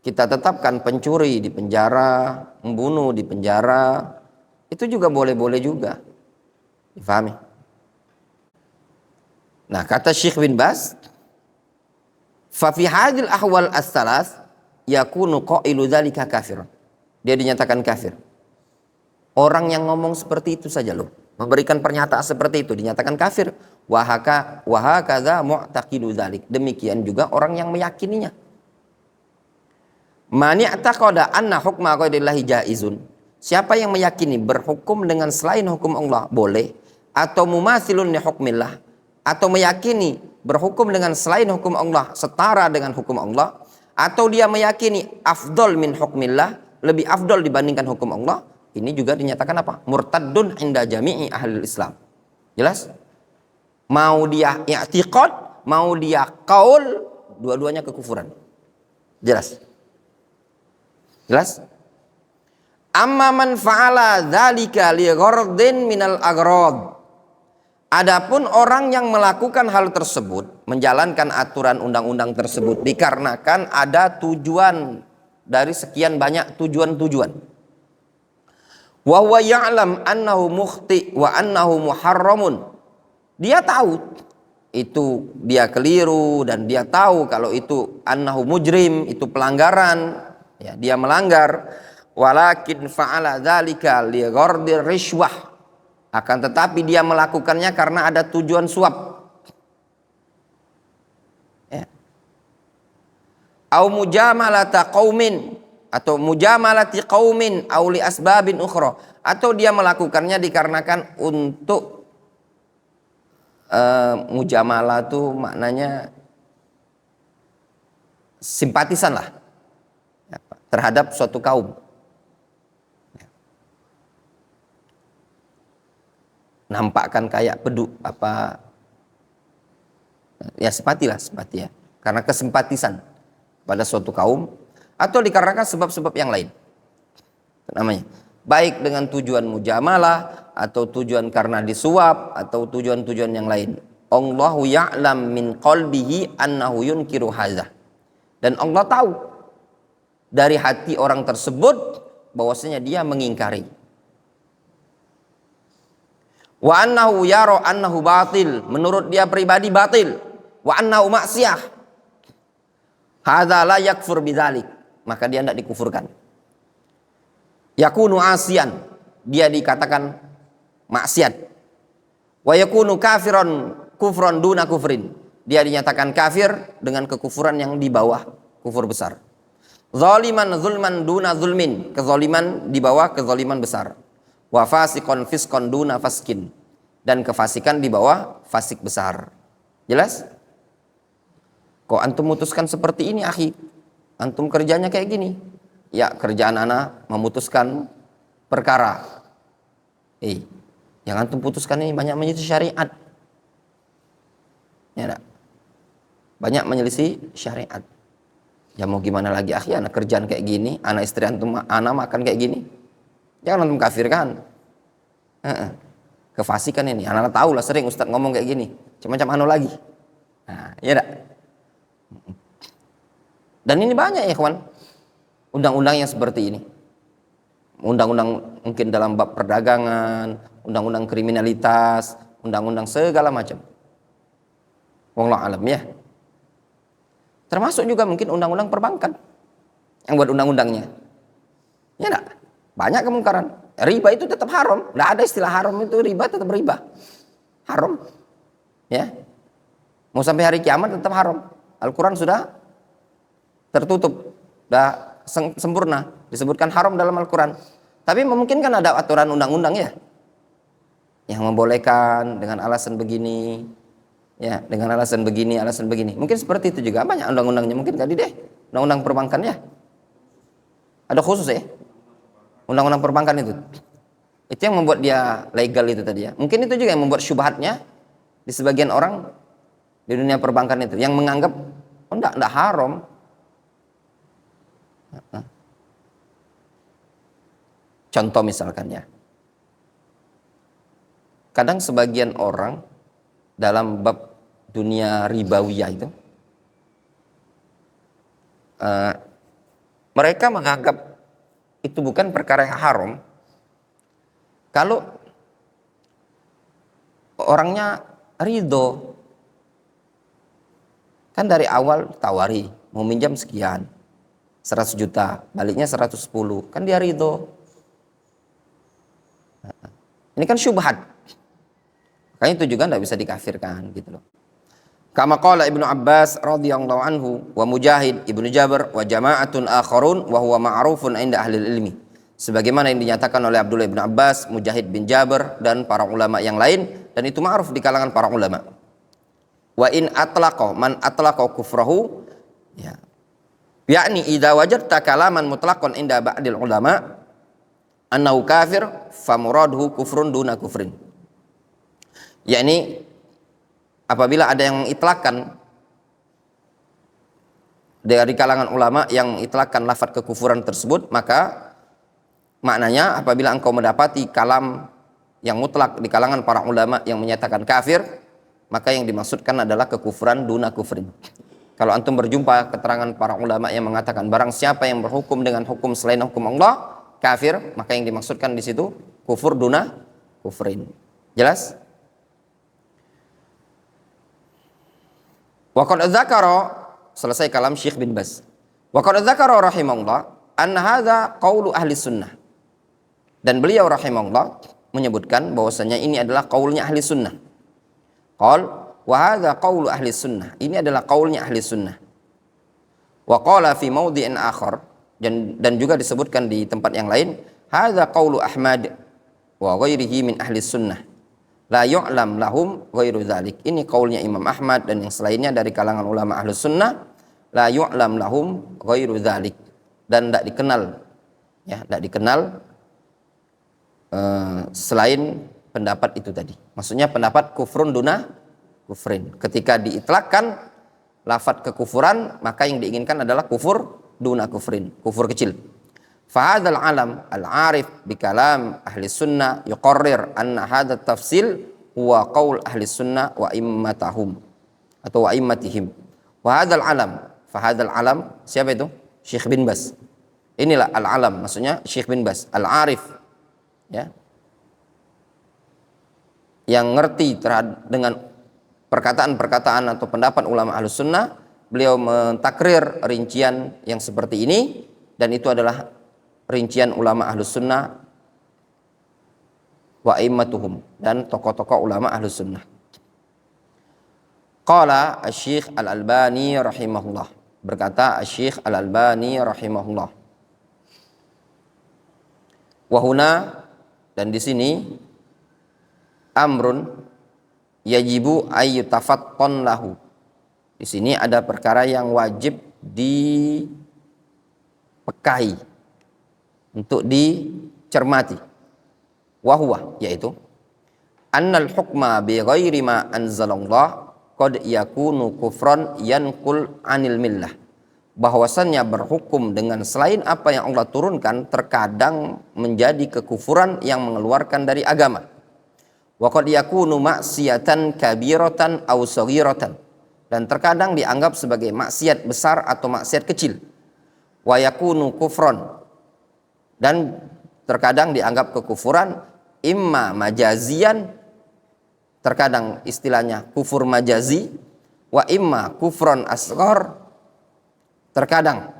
kita tetapkan pencuri di penjara, membunuh di penjara, itu juga boleh-boleh juga. Difahami? Nah, kata Syekh bin Baz, fa fi hadhil ahwal as-salas yakunu qailu dzalika kafir. Dia dinyatakan kafir. Orang yang ngomong seperti itu saja loh, memberikan pernyataan seperti itu dinyatakan kafir. Wa hakadza mu'taqidu dzalik. Demikian juga orang yang meyakininya. Man i'taqada anna hukma ghairillahi jaizun. Siapa yang meyakini berhukum dengan selain hukum Allah boleh, atau mumathilun li hukmillah, atau meyakini berhukum dengan selain hukum Allah setara dengan hukum Allah, atau dia meyakini afdol min hukmillah, lebih afdol dibandingkan hukum Allah, ini juga dinyatakan apa? Murtaddun inda jami'i ahli Islam. Jelas? Mau dia i'tiqad, mau dia qaul, dua-duanya kekufuran. Jelas? Jelas? Amma man fa'ala dzalika li ghardin minal aghrad. Adapun orang yang melakukan hal tersebut, menjalankan aturan undang-undang tersebut dikarenakan ada tujuan dari sekian banyak tujuan-tujuan. Wa huwa ya'lam annahu mukhti wa annahu muharramun. Dia tahu itu dia keliru dan dia tahu kalau itu annahu mujrim, itu pelanggaran, ya, dia melanggar. Walakin fa'ala dzalika li ghardir rishwah. Akan tetapi dia melakukannya karena ada tujuan suap. Ya. Au mujamalata qaumin, atau mujamalati qaumin au li asbabin ukhra, atau dia melakukannya dikarenakan untuk mujamalah itu maknanya simpatisan lah, ya, terhadap suatu kaum. Nampakkan kayak peduk apa ya, simpati ya, karena kesempatisan pada suatu kaum, atau dikarenakan sebab-sebab yang lain namanya, baik dengan tujuan mujamalah atau tujuan karena disuap atau tujuan-tujuan yang lain. Allahu ya'lam min qalbihi annahu yunkiru hadza, dan Allah tahu dari hati orang tersebut bahwasanya dia mengingkari. Wa annahu yara annahu batil, menurut dia pribadi batil. Wa annahu maksiyah. Hadza la yakfur bidzalik, maka dia tidak dikufurkan. Yakunu asian, dia dikatakan maksiat. Wa yakunu kafiron kufron duna kufrin, dia dinyatakan kafir dengan kekufuran yang di bawah kufur besar. Zaliman zulman duna zulmin, kezaliman di bawah kezaliman besar. Wa fasiqon fiskon duna faskin, dan kefasikan di bawah fasik besar. Jelas? Kok antum memutuskan seperti ini, akhi? Antum kerjanya kayak gini. Ya, kerjaan ana memutuskan perkara. Yang antum putuskan ini banyak menyelisih syariat. Ya enggak? Banyak menyelisih syariat. Ya mau gimana lagi, akhi? Anak kerjaan kayak gini, anak istri antum, anak makan kayak gini. Jangan antum kafirkan. Kefasikan ini, anak tahu lah, sering ustaz ngomong kayak gini. Macam-macam anu lagi. Nah, ya enggak? Dan ini banyak ya kawan, undang-undang yang seperti ini. Undang-undang mungkin dalam bab perdagangan, undang-undang kriminalitas, undang-undang segala macam. Wallahu alam ya. Termasuk juga mungkin undang-undang perbankan yang buat undang-undangnya. Ya enggak? Banyak kemungkaran. Riba itu tetap haram. Enggak ada istilah haram, itu riba tetap riba. Haram. Ya. Mau sampai hari kiamat tetap haram. Al-Quran sudah tertutup, sudah sempurna, disebutkan haram dalam Al-Quran. Tapi memungkinkan ada aturan undang-undang ya, yang membolehkan dengan alasan begini, ya, dengan alasan begini, alasan begini. Mungkin seperti itu juga, banyak undang-undangnya. Mungkin tadi deh, undang-undang perbankan ya, ada khusus ya, undang-undang perbankan itu yang membuat dia legal itu tadi ya. Mungkin itu juga yang membuat syubhatnya di sebagian orang di dunia perbankan itu, yang menganggap oh enggak haram. Contoh misalkan ya, kadang sebagian orang dalam bab dunia ribawiyah itu, mereka menganggap itu bukan perkara yang haram kalau orangnya ridho. Kan dari awal tawari mau minjam sekian, 100 juta, baliknya 110, kan dia ridho. Ini kan syubhat, makanya itu juga tidak bisa dikafirkan gitu loh. Kama qala Ibnu Abbas radhiyallahu anhu wa Mujahid Ibnu Jabr wa jama'atun akharun wa huwa ma'rufun 'inda ahli ilmi. Sebagaimana yang dinyatakan oleh Abdullah bin Abbas, Mujahid bin Jabr dan para ulama yang lain, dan itu ma'ruf di kalangan para ulama. Wa in atlaqa man atlaqa kufrahu, ya, yakni idza wajadta kalaman mutlaqan inda ba'dil ulama annahu kafir famuraduhu kufrun duna kufrin. Yakni apabila ada yang mengitlakkan dari kalangan ulama yang mengitlakkan lafaz kekufuran tersebut, maka maknanya apabila engkau mendapati kalam yang mutlak di kalangan para ulama yang menyatakan kafir, maka yang dimaksudkan adalah kekufuran duna kufrin. Kalau antum berjumpa keterangan para ulama yang mengatakan barang siapa yang berhukum dengan hukum selain hukum Allah kafir, maka yang dimaksudkan di situ kufur duna kufrin. Jelas? Wa qad dzakara, selesai kalam Syekh bin Baz. Wa qad dzakara rahimahullah anna hadza qaulu ahli sunnah. Dan beliau rahimahullah menyebutkan bahwasanya ini adalah qaulnya ahli sunnah. Qal wa hadza qaulu ahli sunnah, ini adalah qaulnya ahli sunnah. Wa qala fi mawdi'in akhar, dan juga disebutkan di tempat yang lain, hadza qaulu Ahmad wa ghairihi min ahli sunnah la yu'lam lahum ghairu dzalik. Ini qaulnya Imam Ahmad dan yang selainnya dari kalangan ulama ahli sunnah, la yu'lam lahum ghairu dzalik, dan tidak dikenal, ya, tidak dikenal selain pendapat itu tadi. Maksudnya pendapat kufrun duna kufrin. Ketika diitlakkan lafaz kekufuran, maka yang diinginkan adalah kufur duna kufrin, kufur kecil. Fahadzal alam al-arif bi kalam ahli sunnah yuqarrir anna hadha tafsil huwa qaul ahli sunnah wa immatahum atau wa immatihim. Wa hadzal alam, fahadzal alam siapa itu? Syekh bin Baz. Inilah al-alam, maksudnya Syekh bin Baz, al-arif, ya. yang ngerti dengan perkataan-perkataan atau pendapat ulama Ahlus Sunnah, beliau mentakrir rincian yang seperti ini, dan itu adalah rincian ulama Ahlus Sunnah wa immatuhum, dan tokoh-tokoh ulama Ahlus Sunnah. Qala Asy-Syaikh Al-Albani rahimahullah, berkata Asy-Syaikh Al-Albani rahimahullah, wa huna, dan di sini amrun yajibu ayyutafatton lahu. Di sini ada perkara yang wajib dipekai, untuk dicermati. Wahuwa, yaitu annal hukma bi ghairi ma anzalallah qad yakunu kufran yanqul anil millah. Bahwasannya berhukum dengan selain apa yang Allah turunkan terkadang menjadi kekufuran yang mengeluarkan dari agama. Wa qad yakunu maksiatan kabiratan aw saghiratan, dan terkadang dianggap sebagai maksiat besar atau maksiat kecil. Wa yakunu kufron, dan terkadang dianggap kekufuran imma majazian, terkadang istilahnya kufur majazi, wa imma kufron asghar, terkadang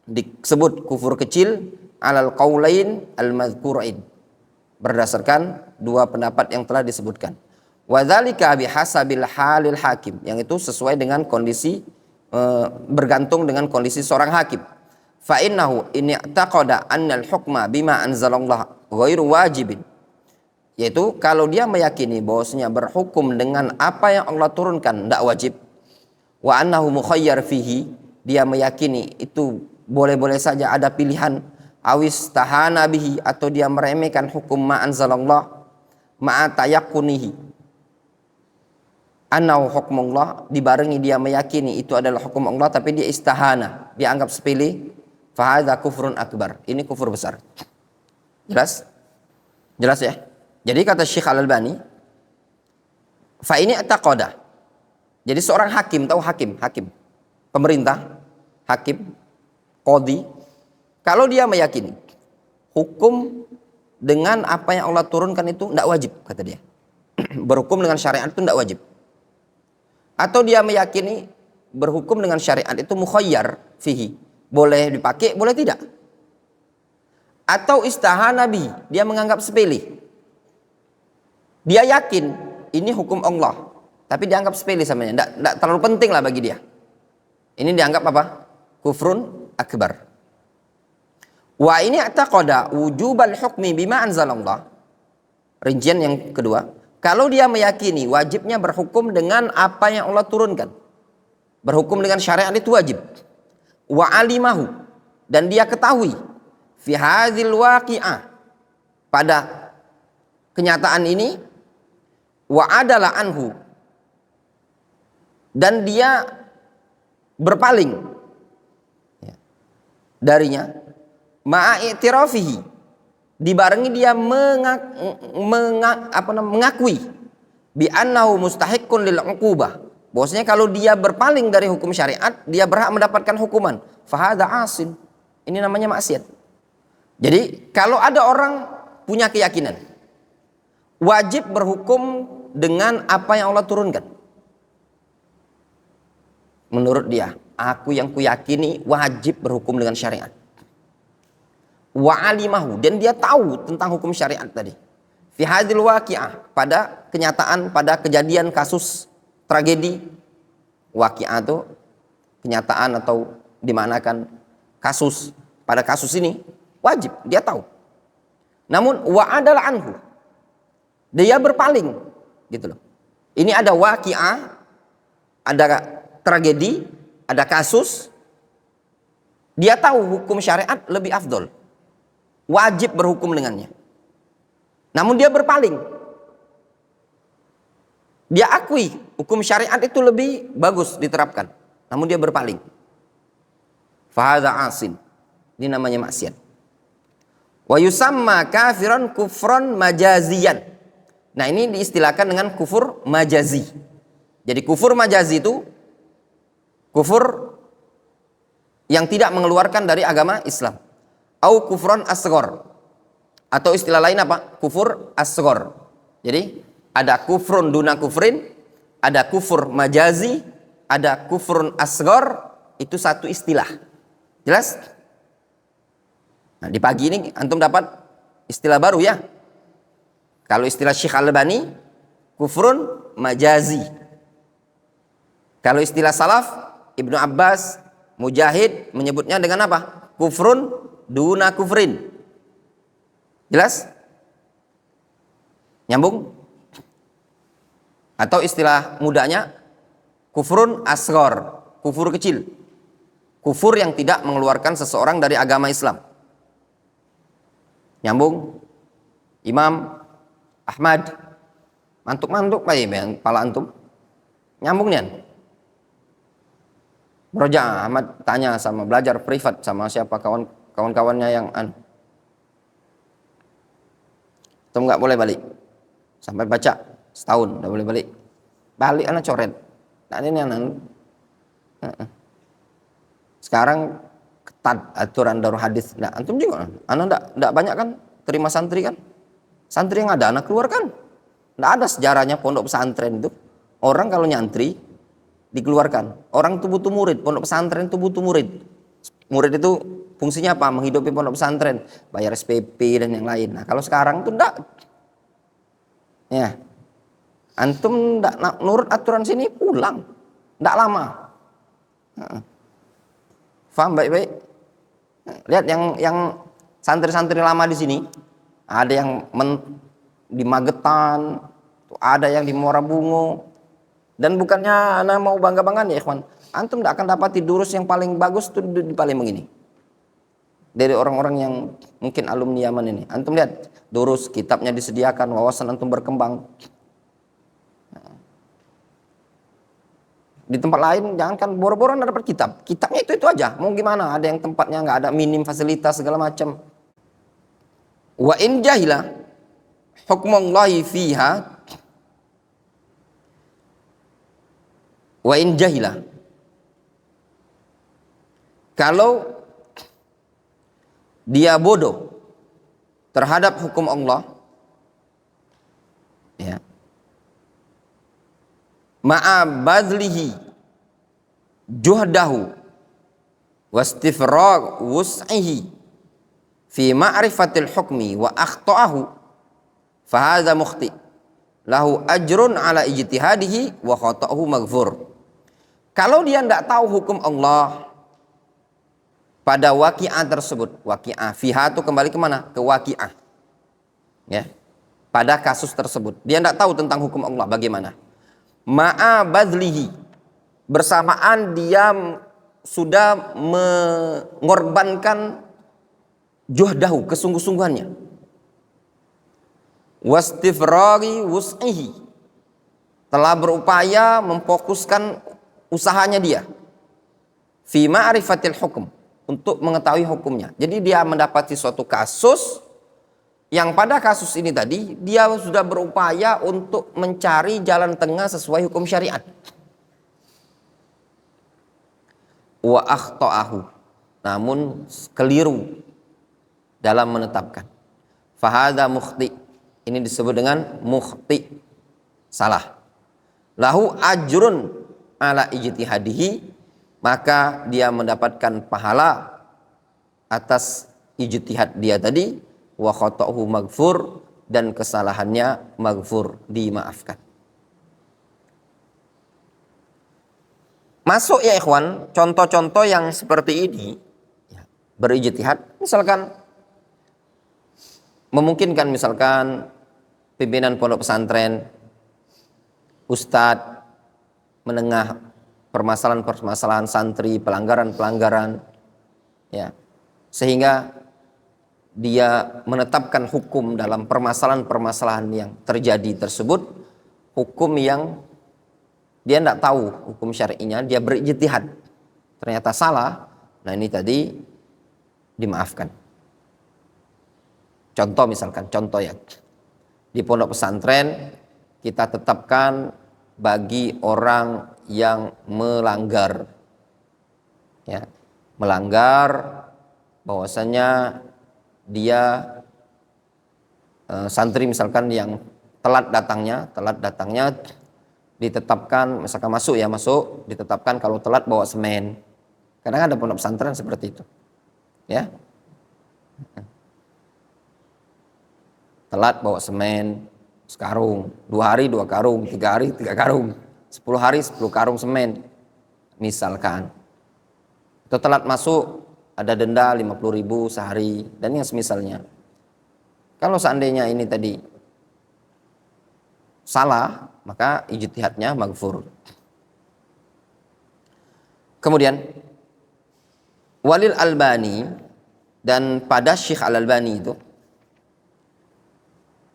disebut kufur kecil, alal qaulain al-madhkurain, berdasarkan dua pendapat yang telah disebutkan. Wa dzalika bihasabil halil hakim, yang itu sesuai dengan kondisi, bergantung dengan kondisi seorang hakim. Fa innahu in i'taqada annal hukma bima anzalallah ghairu wajibin, yaitu kalau dia meyakini bahwasanya berhukum dengan apa yang Allah turunkan tidak wajib. Wa annahu mukhayyar fihi, dia meyakini itu boleh-boleh saja ada pilihan. Awis tahana bihi, atau dia meremehkan hukum ma anzalallah ma'a tayakkunihi annahu hukmullah, dibarengi dia meyakini itu adalah hukum Allah tapi dia istahana, dia anggap sepele. Fa hadza kufrun akbar, ini kufur besar. Jelas? Jelas ya? Jadi kata Syekh Al-Albani, fa ini i'taqada. Jadi seorang hakim, tahu hakim pemerintah, hakim, qadhi, kalau dia meyakini hukum dengan apa yang Allah turunkan itu tidak wajib, kata dia. Berhukum dengan syariat itu tidak wajib. Atau dia meyakini berhukum dengan syariat itu mukhayyar fihi, boleh dipakai, boleh tidak. Atau istahana bihi, dia menganggap sepele. Dia yakin ini hukum Allah, tapi dianggap sepele samanya, tidak terlalu penting lah bagi dia. Ini dianggap apa? Kufrun akbar. Wa ini i'taqada wujubal hukmi bima anzalallah. Rincian yang kedua, kalau dia meyakini wajibnya berhukum dengan apa yang Allah turunkan, berhukum dengan syariat itu wajib. Wa alimahu, dan dia ketahui fi hadzal waqi'ah, pada kenyataan ini, wa adala anhu, dan dia berpaling darinya, ma'i'tirafihi, dibarengi dia mengakui bi annahu mustahiqqun lil 'uqubah, bahwasanya kalau dia berpaling dari hukum syariat dia berhak mendapatkan hukuman. Fa hadza 'asin, ini namanya maksiat. Jadi kalau ada orang punya keyakinan wajib berhukum dengan apa yang Allah turunkan, menurut dia, aku yang kuyakini wajib berhukum dengan syariat. Wa alimahu, dan dia tahu tentang hukum syariat tadi. Fi hadil waqi'ah, pada kenyataan, pada kejadian kasus tragedi. Waqi'ah itu kenyataan atau dimanakan kasus. Pada kasus ini wajib, dia tahu. Namun wa adalah anhu, dia berpaling, gitu loh. Ini ada waqi'ah, ada tragedi, ada kasus. Dia tahu hukum syariat lebih afdol, wajib berhukum dengannya. Namun dia berpaling. Dia akui hukum syariat itu lebih bagus diterapkan, namun dia berpaling. Fahadha asin, ini namanya maksiat. Wa yusamma kafiran kufran majaziyan. Nah, ini diistilahkan dengan kufur majazi. Jadi kufur majazi itu kufur yang tidak mengeluarkan dari agama Islam. Au kufron asghar, atau istilah lain apa? Kufur asghar. Jadi Ada kufrun duna kufrin, ada kufur majazi, ada kufrun asghar, itu satu istilah. Jelas? Nah, di pagi ini antum dapat istilah baru ya. Kalau istilah Syekh Al-Albani, kufrun majazi. Kalau istilah salaf, Ibnu Abbas, Mujahid menyebutnya dengan apa? Kufrun duna kufrin. Jelas? Nyambung? Atau istilah mudanya kufrun asghar, kufur kecil. Kufur yang tidak mengeluarkan seseorang dari agama Islam. Nyambung? Imam Ahmad mantuk-mantuk Pak yang kepala antum. Nyambung nih. Broja Ahmad tanya sama belajar privat sama siapa kawan-kawannya yang Antum nggak boleh balik sampai baca setahun, nggak boleh balik anak coret. Nah ini anak sekarang ketat aturan darul hadis. Nah antum juga anak nggak banyak kan terima santri kan, santri yang ada anak keluarkan. Nggak ada sejarahnya pondok pesantren itu orang kalau nyantri dikeluarkan. Orang itu butuh murid, pondok pesantren itu butuh murid. Murid itu fungsinya apa? Menghidupi pondok pesantren, bayar SPP dan yang lain. Nah kalau sekarang itu enggak, ya antum enggak nurut aturan sini pulang, enggak lama. Faham baik-baik? Lihat yang santri-santri lama di sini, ada yang di Magetan, ada yang di Muara Bungo. Dan bukannya anak mau bangga-banggaan ya ikhwan, antum tidak akan dapat durus yang paling bagus tuh di Palembang ini. Dari orang-orang yang mungkin alumni Yaman ini. Antum lihat, durus kitabnya disediakan, wawasan antum berkembang. Di tempat lain jangankan boro-boro anda dapat kitab. Kitabnya itu aja. Mau gimana? Ada yang tempatnya nggak ada, minim fasilitas segala macam. Wa in jahila hukmullahi fiha wa in jahila. Kalau dia bodoh terhadap hukum Allah, ya, ma'a badlihi juhdahu wastifrag wus'ihi fi ma'rifatil hukmi wa akhta'ahu fahadha mukhti lahu ajrun ala ijtihadihi wa khata'uhu maghfur. Kalau dia tidak tahu hukum Allah pada waqi'ah tersebut, waqi'ah fiha itu kembali kemana? Ke waqi'ah, ya, pada kasus tersebut dia tidak tahu tentang hukum Allah bagaimana. Ma'a badlihi, bersamaan dia sudah mengorbankan juhdahu, kesungguh-sungguhannya, wastifrari wus'ihi, telah berupaya memfokuskan usahanya dia, fi ma'rifatil hukum, untuk mengetahui hukumnya. Jadi dia mendapati suatu kasus yang pada kasus ini tadi dia sudah berupaya untuk mencari jalan tengah sesuai hukum syariat. Wa akhta'ahu, namun keliru dalam menetapkan. Fahadha mukhti, ini disebut dengan mukhti, salah. Lahu ajrun ala ijtihadihi, maka dia mendapatkan pahala atas ijtihad dia tadi, wa khata'uhu maghfur, dan kesalahannya maghfur, dimaafkan. Masuk ya ikhwan, contoh-contoh yang seperti ini, ya, berijtihad, misalkan memungkinkan, misalkan pimpinan pondok pesantren, ustadz menengah permasalahan-permasalahan santri, pelanggaran-pelanggaran, ya, sehingga dia menetapkan hukum dalam permasalahan-permasalahan yang terjadi tersebut, hukum yang dia tidak tahu hukum syar'inya, dia berijtihad, ternyata salah. Nah ini tadi dimaafkan. Contoh misalkan, contoh ya, di pondok pesantren kita tetapkan bagi orang yang melanggar, ya, melanggar, bahwasanya dia santri misalkan yang telat datangnya ditetapkan, misalkan masuk ditetapkan kalau telat bawa semen. Kadang ada pondok pesantren seperti itu. Ya. Telat bawa semen sekarung, 2 hari 2 karung, 3 hari 3 karung, 10 hari 10 karung semen. Misalkan. Atau telat masuk ada denda 50.000 sehari dan yang semisalnya. Kalau seandainya ini tadi salah, maka ijtihadnya maghfur. Kemudian Walil Albani, dan pada Syekh Al-Albani itu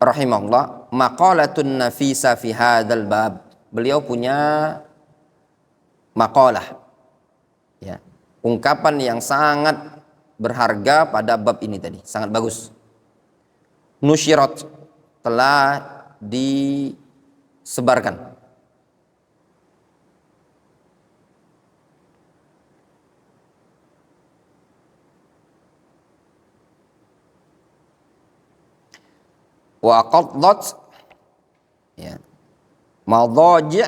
rahimahullah maqalatun nafisa fi hadzal bab. Beliau punya maqalah, ya, ungkapan yang sangat berharga pada bab ini tadi, sangat bagus. Nusyirat, telah disebarkan. Wa qaddat, ya, madaji'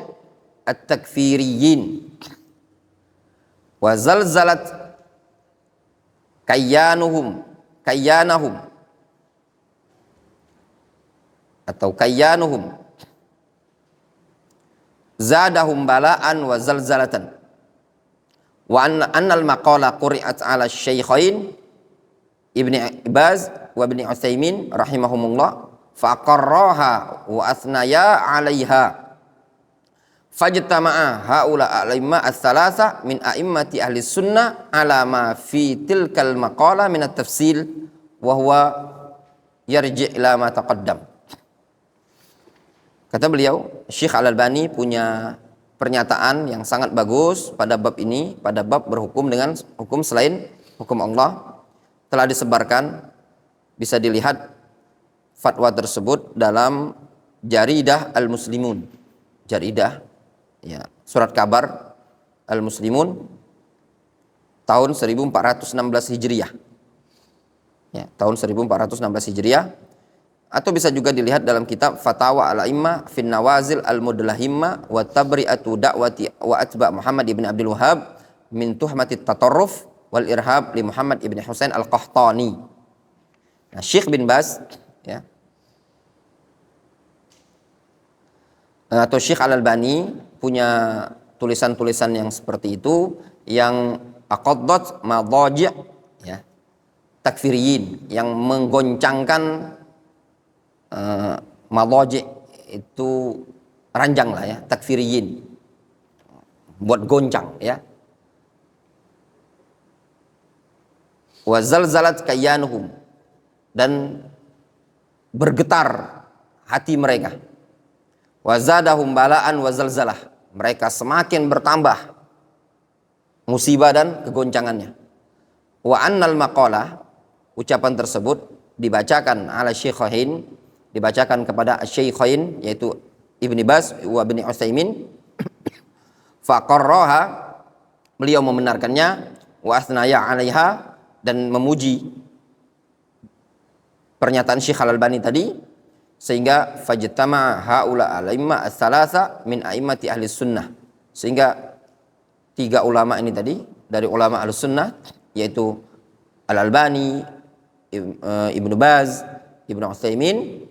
at-takfiriyin wa zalzalat kayyanahum atau kayyanuhum zadahum bala'an wa zalzalatan wa annal maqala quri'at ala syaikhain Ibni Baz wa Ibni Utsaimin rahimahumullah faqarraha wa athnaya 'alaiha fajtama'a haula a'imma ats-tsalasa min a'immati ahli sunnah ala ma fi tilkal maqala min at-tafsil wa huwa yarji' ila ma taqaddam. Kata beliau, Syekh Al-Albani punya pernyataan yang sangat bagus pada bab ini, pada bab berhukum dengan hukum selain hukum Allah. Telah disebarkan, bisa dilihat fatwa tersebut dalam Jaridah Al-Muslimun. Jaridah, ya, surat kabar Al-Muslimun tahun 1416 Hijriah. Ya, tahun 1416 Hijriah. Atau bisa juga dilihat dalam kitab Fatawa Al-A'immah fin Nawazil Al-Mudlahimma wa Tabri'atu Da'wati wa Atba' Muhammad ibn Abdul Wahhab min tuhmatit tatarruf wal irhab li Muhammad ibn Husain Al-Qahtani. Nah, Syekh bin Baz, ya, atau Syekh Al-Albani punya tulisan-tulisan yang seperti itu, yang aqaddat madaji', ya, takfiriyin, yang menggoncangkan madaji' itu ranjang lah, ya, takfiriyin, buat goncang, ya. Wa zalzalat kayyanuhum, dan bergetar hati mereka. Wa zadahum bala'an wa zalzalah, mereka semakin bertambah musibah dan kegoncangannya. Wa annal maqalah, ucapan tersebut dibacakan ala syaikhain, dibacakan kepada syaikhain, yaitu Ibni Baz wa Ibni Utsaimin. Faqarraha, beliau membenarkannya, wa athnaya 'alaiha, dan memuji pernyataan Syekh Al-Albani tadi, sehingga fajtama haula al-a'immah ats-tsalasa min a'immati ahli sunnah, sehingga 3 ulama ini tadi dari ulama ahli sunnah, yaitu Al-Albani, Ibnu Baz, Ibnu Utsaimin,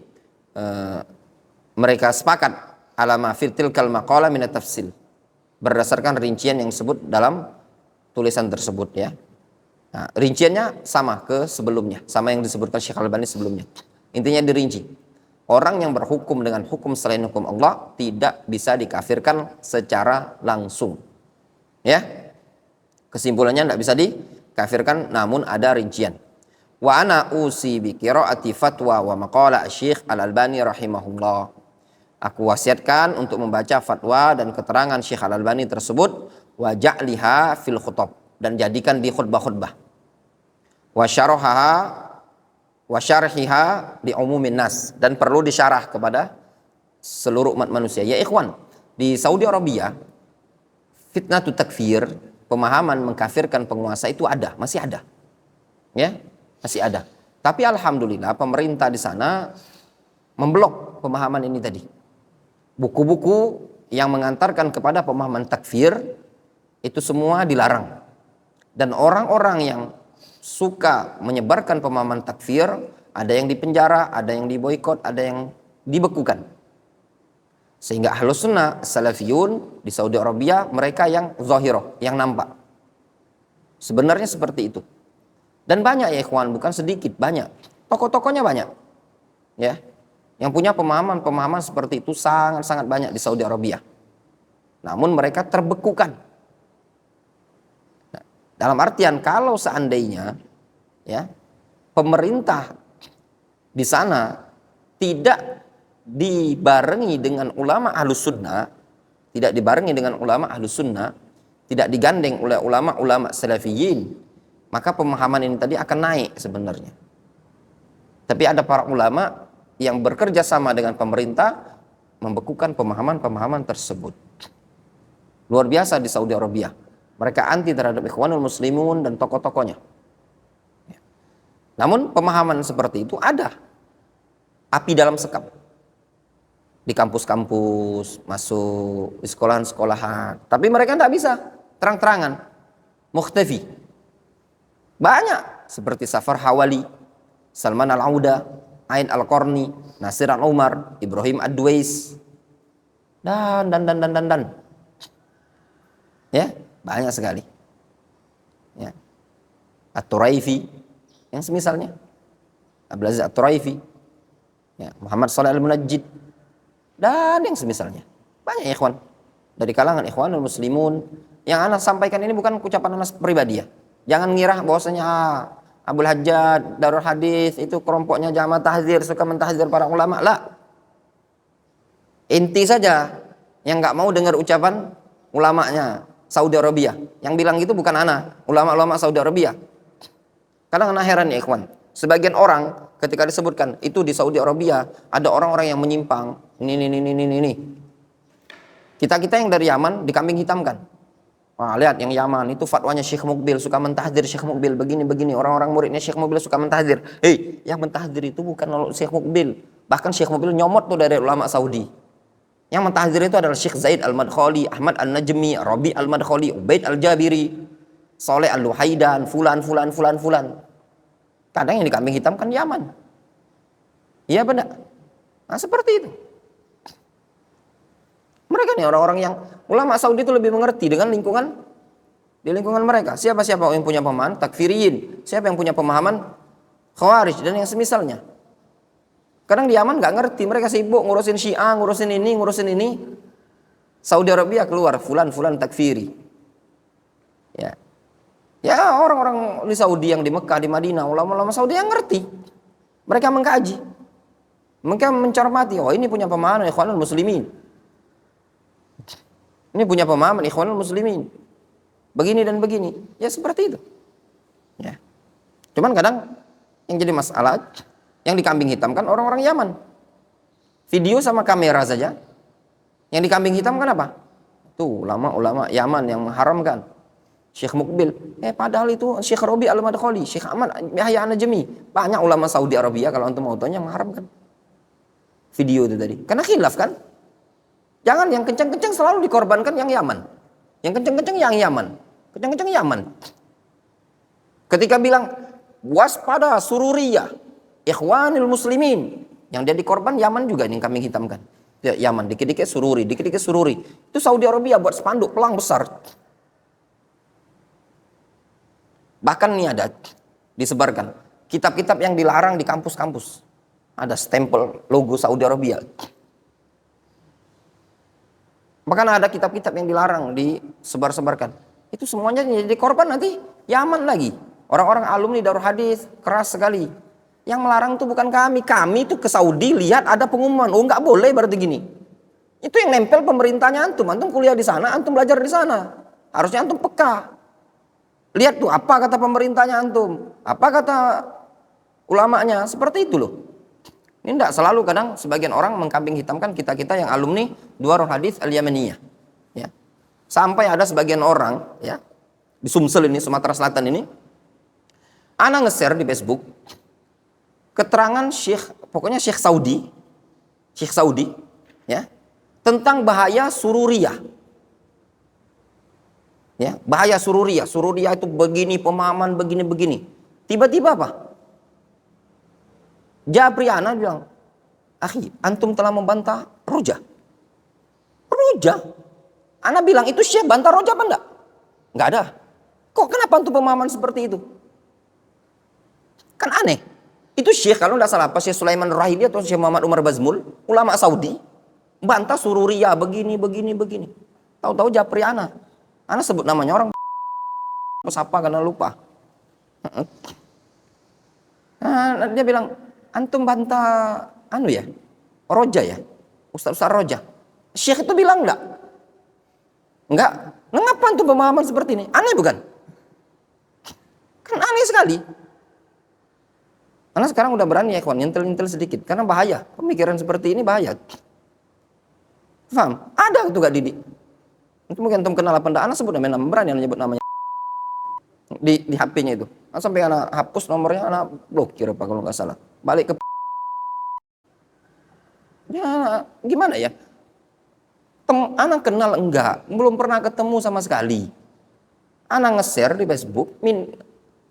mereka sepakat ala ma fi tilkal maqala min at-tafsil, berdasarkan rincian yang disebut dalam tulisan tersebut, ya. Nah, rinciannya sama ke sebelumnya, sama yang disebutkan Syekh Al-Albani sebelumnya. Intinya dirinci. Orang yang berhukum dengan hukum selain hukum Allah tidak bisa dikafirkan secara langsung. Ya. Kesimpulannya tidak bisa dikafirkan, namun ada rincian. Wa ana usi bi qiraati fatwa wa maqala Syekh Al-Albani rahimahullah. Aku wasiatkan untuk membaca fatwa dan keterangan Syekh Al-Albani tersebut, wa ja'liha fil khutab, dan jadikan di khutbah-khutbah. Wa syarhiha li umumin nas, dan perlu disyarah kepada seluruh umat manusia. Ya ikhwan, di Saudi Arabia fitnatut takfir, pemahaman mengkafirkan penguasa itu ada, masih ada. Ya, masih ada. Tapi alhamdulillah pemerintah di sana memblok pemahaman ini tadi. Buku-buku yang mengantarkan kepada pemahaman takfir itu semua dilarang. Dan orang-orang yang suka menyebarkan pemahaman takfir, ada yang dipenjara, ada yang diboikot, ada yang dibekukan. Sehingga Ahlus Sunnah Salafiyun di Saudi Arabia, mereka yang zahirah, yang nampak. Sebenarnya seperti itu. Dan banyak ya ikhwan, bukan sedikit, banyak. Tokoh-tokohnya banyak. Ya. Yang punya pemahaman-pemahaman seperti itu sangat-sangat banyak di Saudi Arabia. Namun mereka terbekukan. Nah, dalam artian kalau seandainya ya pemerintah di sana tidak dibarengi dengan ulama Ahlus Sunnah, tidak dibarengi dengan ulama Ahlus Sunnah, tidak digandeng oleh ulama-ulama Salafiyin, maka pemahaman ini tadi akan naik sebenarnya. Tapi ada para ulama yang bekerja sama dengan pemerintah membekukan pemahaman-pemahaman tersebut. Luar biasa di Saudi Arabia. Mereka anti terhadap Ikhwanul Muslimun dan tokoh-tokohnya. Namun pemahaman seperti itu ada. Api dalam sekam. Di kampus-kampus, masuk di sekolahan-sekolahan. Tapi mereka tidak bisa terang-terangan. Mukhtafi. Banyak seperti Safar Hawali, Salman Al-Auda, Ain Al-Qarni, Nasir Al-Umar, Ibrahim Ad-Duais, dan. Ya, banyak sekali. Ya. At-Turaifi, yang semisalnya. Abdul Aziz At-Turaifi, ya, Muhammad Shalih Al-Munajjid, dan yang semisalnya. Banyak ikhwan. Dari kalangan Ikhwanul Muslimun. Yang anak sampaikan ini bukan ucapan anak pribadi ya. Jangan ngira bahwasanya Abdul Hajjaj, Darul Hadis itu kelompoknya Jamaah Tahdzir, suka mentahdzir para ulama. Lah. Inti saja yang nggak mau dengar ucapan ulamanya Saudi Arabia. Yang bilang itu bukan ana, ulama-ulama Saudi Arabia. Kadang anak heran ya ikhwan. Sebagian orang ketika disebutkan itu di Saudi Arabia ada orang-orang yang menyimpang. Ini. Kita yang dari Yaman dikambing hitamkan. Wah, lihat yang Yaman itu fatwanya Syekh Mukbil, suka mentahdzir Syekh Mukbil begini. Orang-orang muridnya Syekh Mukbil suka mentahdzir. Hei, yang mentahdzir itu bukan Syekh Mukbil. Bahkan Syekh Mukbil nyomot tuh dari ulama Saudi. Yang mentahdzir itu adalah Syekh Zaid Al-Madkhali, Ahmad Al-Najmi, Rabi Al-Madkhali, Ubaid Al-Jabiri, Saleh Al-Luhaidan, fulan. Kadang yang dikambing hitam kan Yaman. Iya benar. Nah, seperti itu. Mereka nih orang-orang yang ulama Saudi itu lebih mengerti dengan di lingkungan mereka. Siapa yang punya pemahaman takfiriyin, siapa yang punya pemahaman khawarij dan yang semisalnya. Kadang di Yaman nggak ngerti, mereka sibuk ngurusin Syiah, ngurusin ini. Saudi Arabia keluar fulan takfiri. Ya orang-orang di Saudi yang di Mekah, di Madinah, ulama-ulama Saudi yang ngerti. Mereka mengkaji. Mereka mencermati, oh ini punya pemahaman Ikhwanul Muslimin. Ini punya pemahaman Ikhwanul Muslimin. Begini dan begini. Ya seperti itu. Ya. Cuman kadang yang jadi masalah, yang dikambing hitamkan orang-orang Yaman. Video sama kamera saja. Yang dikambing hitamkan apa? Tuh ulama-ulama Yaman yang mengharamkan. Syekh Mukbil. Padahal itu Syekh Rabi Al-Madkhali, Syekh Ahmad Yahya An-Najmi. Banyak ulama Saudi Arabia kalau antum mau tanya mengharamkan video itu tadi. Karena khilaf kan? Jangan yang kencang-kencang selalu dikorbankan yang Yaman. Yang kencang-kencang yang Yaman. Kencang-kencang Yaman. Ketika bilang waspada sururiyah, Ikhwanul Muslimin, yang dia dikorban Yaman juga yang kami hitamkan. Ya, Yaman dikit-dikit sururi. Itu Saudi Arabia buat spanduk pelang besar. Bahkan nih ada disebarkan kitab-kitab yang dilarang di kampus-kampus. Ada stempel logo Saudi Arabia. Bahkan ada kitab-kitab yang dilarang disebar-sebarkan. Itu semuanya jadi korban nanti Yaman lagi. Orang-orang alumni Darul Hadis keras sekali. Yang melarang itu bukan kami. Kami itu ke Saudi lihat ada pengumuman. Oh nggak boleh berarti gini. Itu yang nempel pemerintahnya antum. Antum kuliah di sana, antum belajar di sana. Harusnya antum peka. Lihat tuh apa kata pemerintahnya antum. Apa kata ulamanya. Seperti itu loh. Ini tidak selalu, kadang sebagian orang mengkambing hitamkan kita-kita yang alumni Darul Hadis Al-Yamaniyah. Ya. Sampai ada sebagian orang ya di Sumsel ini, Sumatera Selatan ini, ana nge-share di Facebook keterangan Syekh Saudi Syekh Saudi, ya, tentang bahaya sururiyah. Ya, bahaya sururiyah. Sururiyah itu begini, pemahaman begini-begini. Tiba-tiba apa? Jabriana bilang, "Akhi, antum telah membantah roja." Roja? Ana bilang, itu Syekh bantah roja apa enggak? Enggak ada. Kok kenapa antum pemahaman seperti itu? Kan aneh. Itu Syekh, kalau enggak salah, apa Syekh Sulaiman Rahili atau Syekh Muhammad Umar Bazmul, ulama Saudi, bantah sururiyah begini. Tahu-tahu Jabriana. Ana sebut namanya orang siapa karena lupa. Nah, dia bilang, antum bantah roja ya, Ustaz roja. Syekh itu bilang enggak. Mengapa antum pemahaman seperti ini? Aneh bukan? Kan aneh sekali. Karena sekarang udah berani ya kawan, nyentil sedikit, karena bahaya. Pemikiran seperti ini bahaya. Paham? Ada tuh gak Didi? Itu mungkin antum kenal apa enggak? Anak sebut namanya, berani nyebut namanya di HP-nya itu. Sampai anak hapus nomornya, anak blokir apa kalau nggak salah. Balik ke ya gimana ya? Anak kenal enggak? Belum pernah ketemu sama sekali. Anak nge-share di Facebook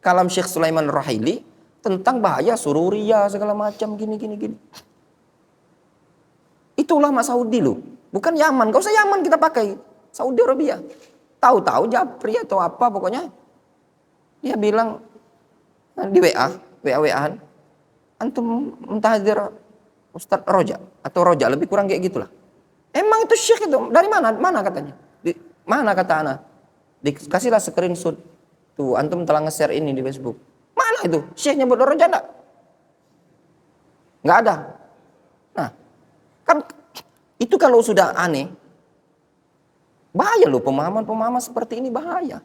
kalam Syekh Sulaiman Rahili tentang bahaya sururiyah segala macam gini. Itu ulama Saudi loh, bukan Yaman. Gak usah Yaman kita pakai, Saudi Arabia. Tahu-tahu Japri atau apa pokoknya. Dia bilang di WA-an, antum mentahdir Ustadz Roja atau Roja, lebih kurang kayak gitulah. Emang itu Syekh itu dari mana? Mana katanya? Mana kata ana? Dikasihlah screenshot. Tuh antum telah nge-share ini di Facebook. Mana itu? Syekh nyebut Roja enggak? Enggak ada. Nah, kan itu kalau sudah aneh, bahaya loh, pemahaman seperti ini bahaya.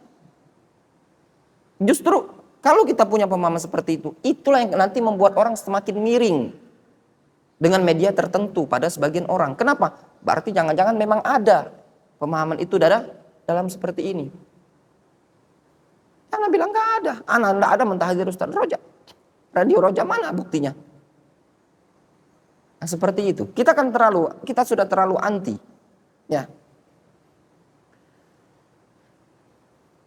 Justru kalau kita punya pemahaman seperti itu, itulah yang nanti membuat orang semakin miring dengan media tertentu pada sebagian orang. Kenapa? Berarti jangan-jangan memang ada pemahaman itu dalam seperti ini. Ana bilang nggak ada. Ana nggak ada mentahdir Ustaz Roja. Radio Roja mana buktinya? Nah, seperti itu. Kita sudah terlalu anti. Ya.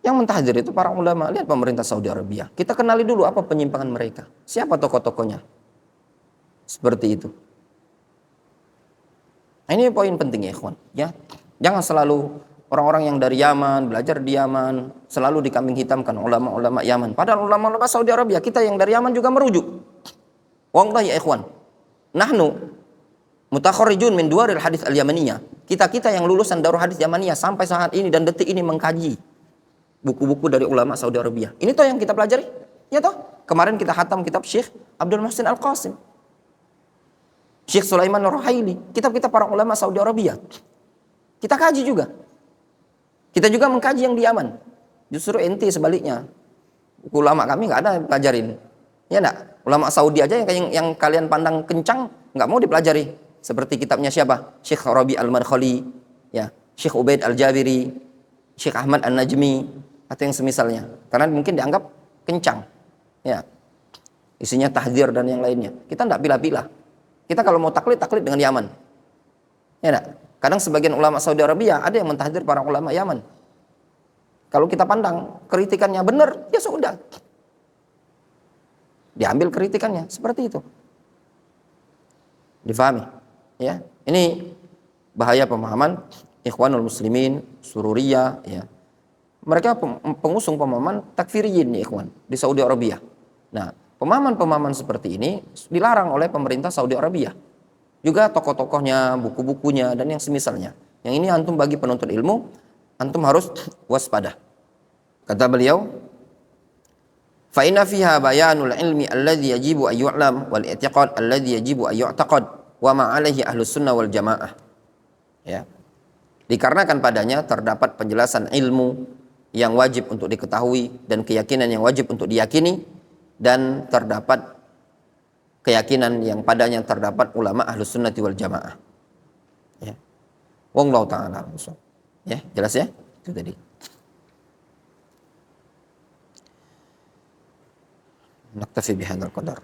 Yang mentahdir itu para ulama. Lihat pemerintah Saudi Arabia. Kita kenali dulu apa penyimpangan mereka. Siapa tokoh-tokohnya. Seperti itu. Nah, ini poin penting ya ikhwan. Ya. Jangan selalu orang-orang yang dari Yaman, belajar di Yaman, selalu dikambing hitamkan ulama-ulama Yaman. Padahal ulama-ulama Saudi Arabia, kita yang dari Yaman juga merujuk. Wallahi ya ikhwan. Nahnu mutakharrijun min duaril hadis al-yamaniyah. Kita yang lulusan Darul Hadis Yamaniyah sampai saat ini dan detik ini mengkaji buku-buku dari ulama Saudi Arabia. Ini toh yang kita pelajari? Ya toh? Kemarin kita khatam kitab Syekh Abdul Muhsin Al-Qasim. Syekh Sulaiman Ar-Ruhaili, kitab-kitab para ulama Saudi Arabia. Kita kaji juga. Kita juga mengkaji yang di Yaman. Justru ente sebaliknya. Ulama kami nggak ada yang pelajarin. Ya enggak? Ulama Saudi aja yang kalian pandang kencang nggak mau dipelajari. Seperti kitabnya siapa? Syekh Rabi Al-Madkhali, ya, Syekh Ubaid Al-Jabiri, Syekh Ahmad An-Najmi atau yang semisalnya. Karena mungkin dianggap kencang. Ya. Isinya tahdzir dan yang lainnya. Kita enggak pilih-pilih. Kita kalau mau taklid dengan Yaman. Ya enggak? Kadang sebagian ulama Saudi Arabia ada yang mentahdzir para ulama Yaman. Kalau kita pandang kritikannya benar, ya sudah. Diambil kritikannya, seperti itu. Difahami? Ya. Ini bahaya pemahaman Ikhwanul Muslimin, Sururiyah, ya. Mereka pengusung pemahaman takfiriyin ya ikhwan di Saudi Arabia. Nah, pemahaman-pemahaman seperti ini dilarang oleh pemerintah Saudi Arabia. Juga tokoh-tokohnya, buku-bukunya, dan yang semisalnya. Yang ini antum bagi penuntut ilmu, antum harus waspada. Kata beliau, fa inna fiha bayanul ilmi alladhi yajibu an yu'lam wal i'tiqad alladhi yajibu an yu'taqad wa ma 'alaihi ahlus sunnah wal jamaah. Ya. Dikarenakan padanya terdapat penjelasan ilmu yang wajib untuk diketahui dan keyakinan yang wajib untuk diyakini, dan terdapat keyakinan yang padanya terdapat ulama ahlus sunnati wal jamaah. Ya. Wallahu ta'ala. Ya, jelas ya? Itu tadi. Naktafi bihadzal qadar.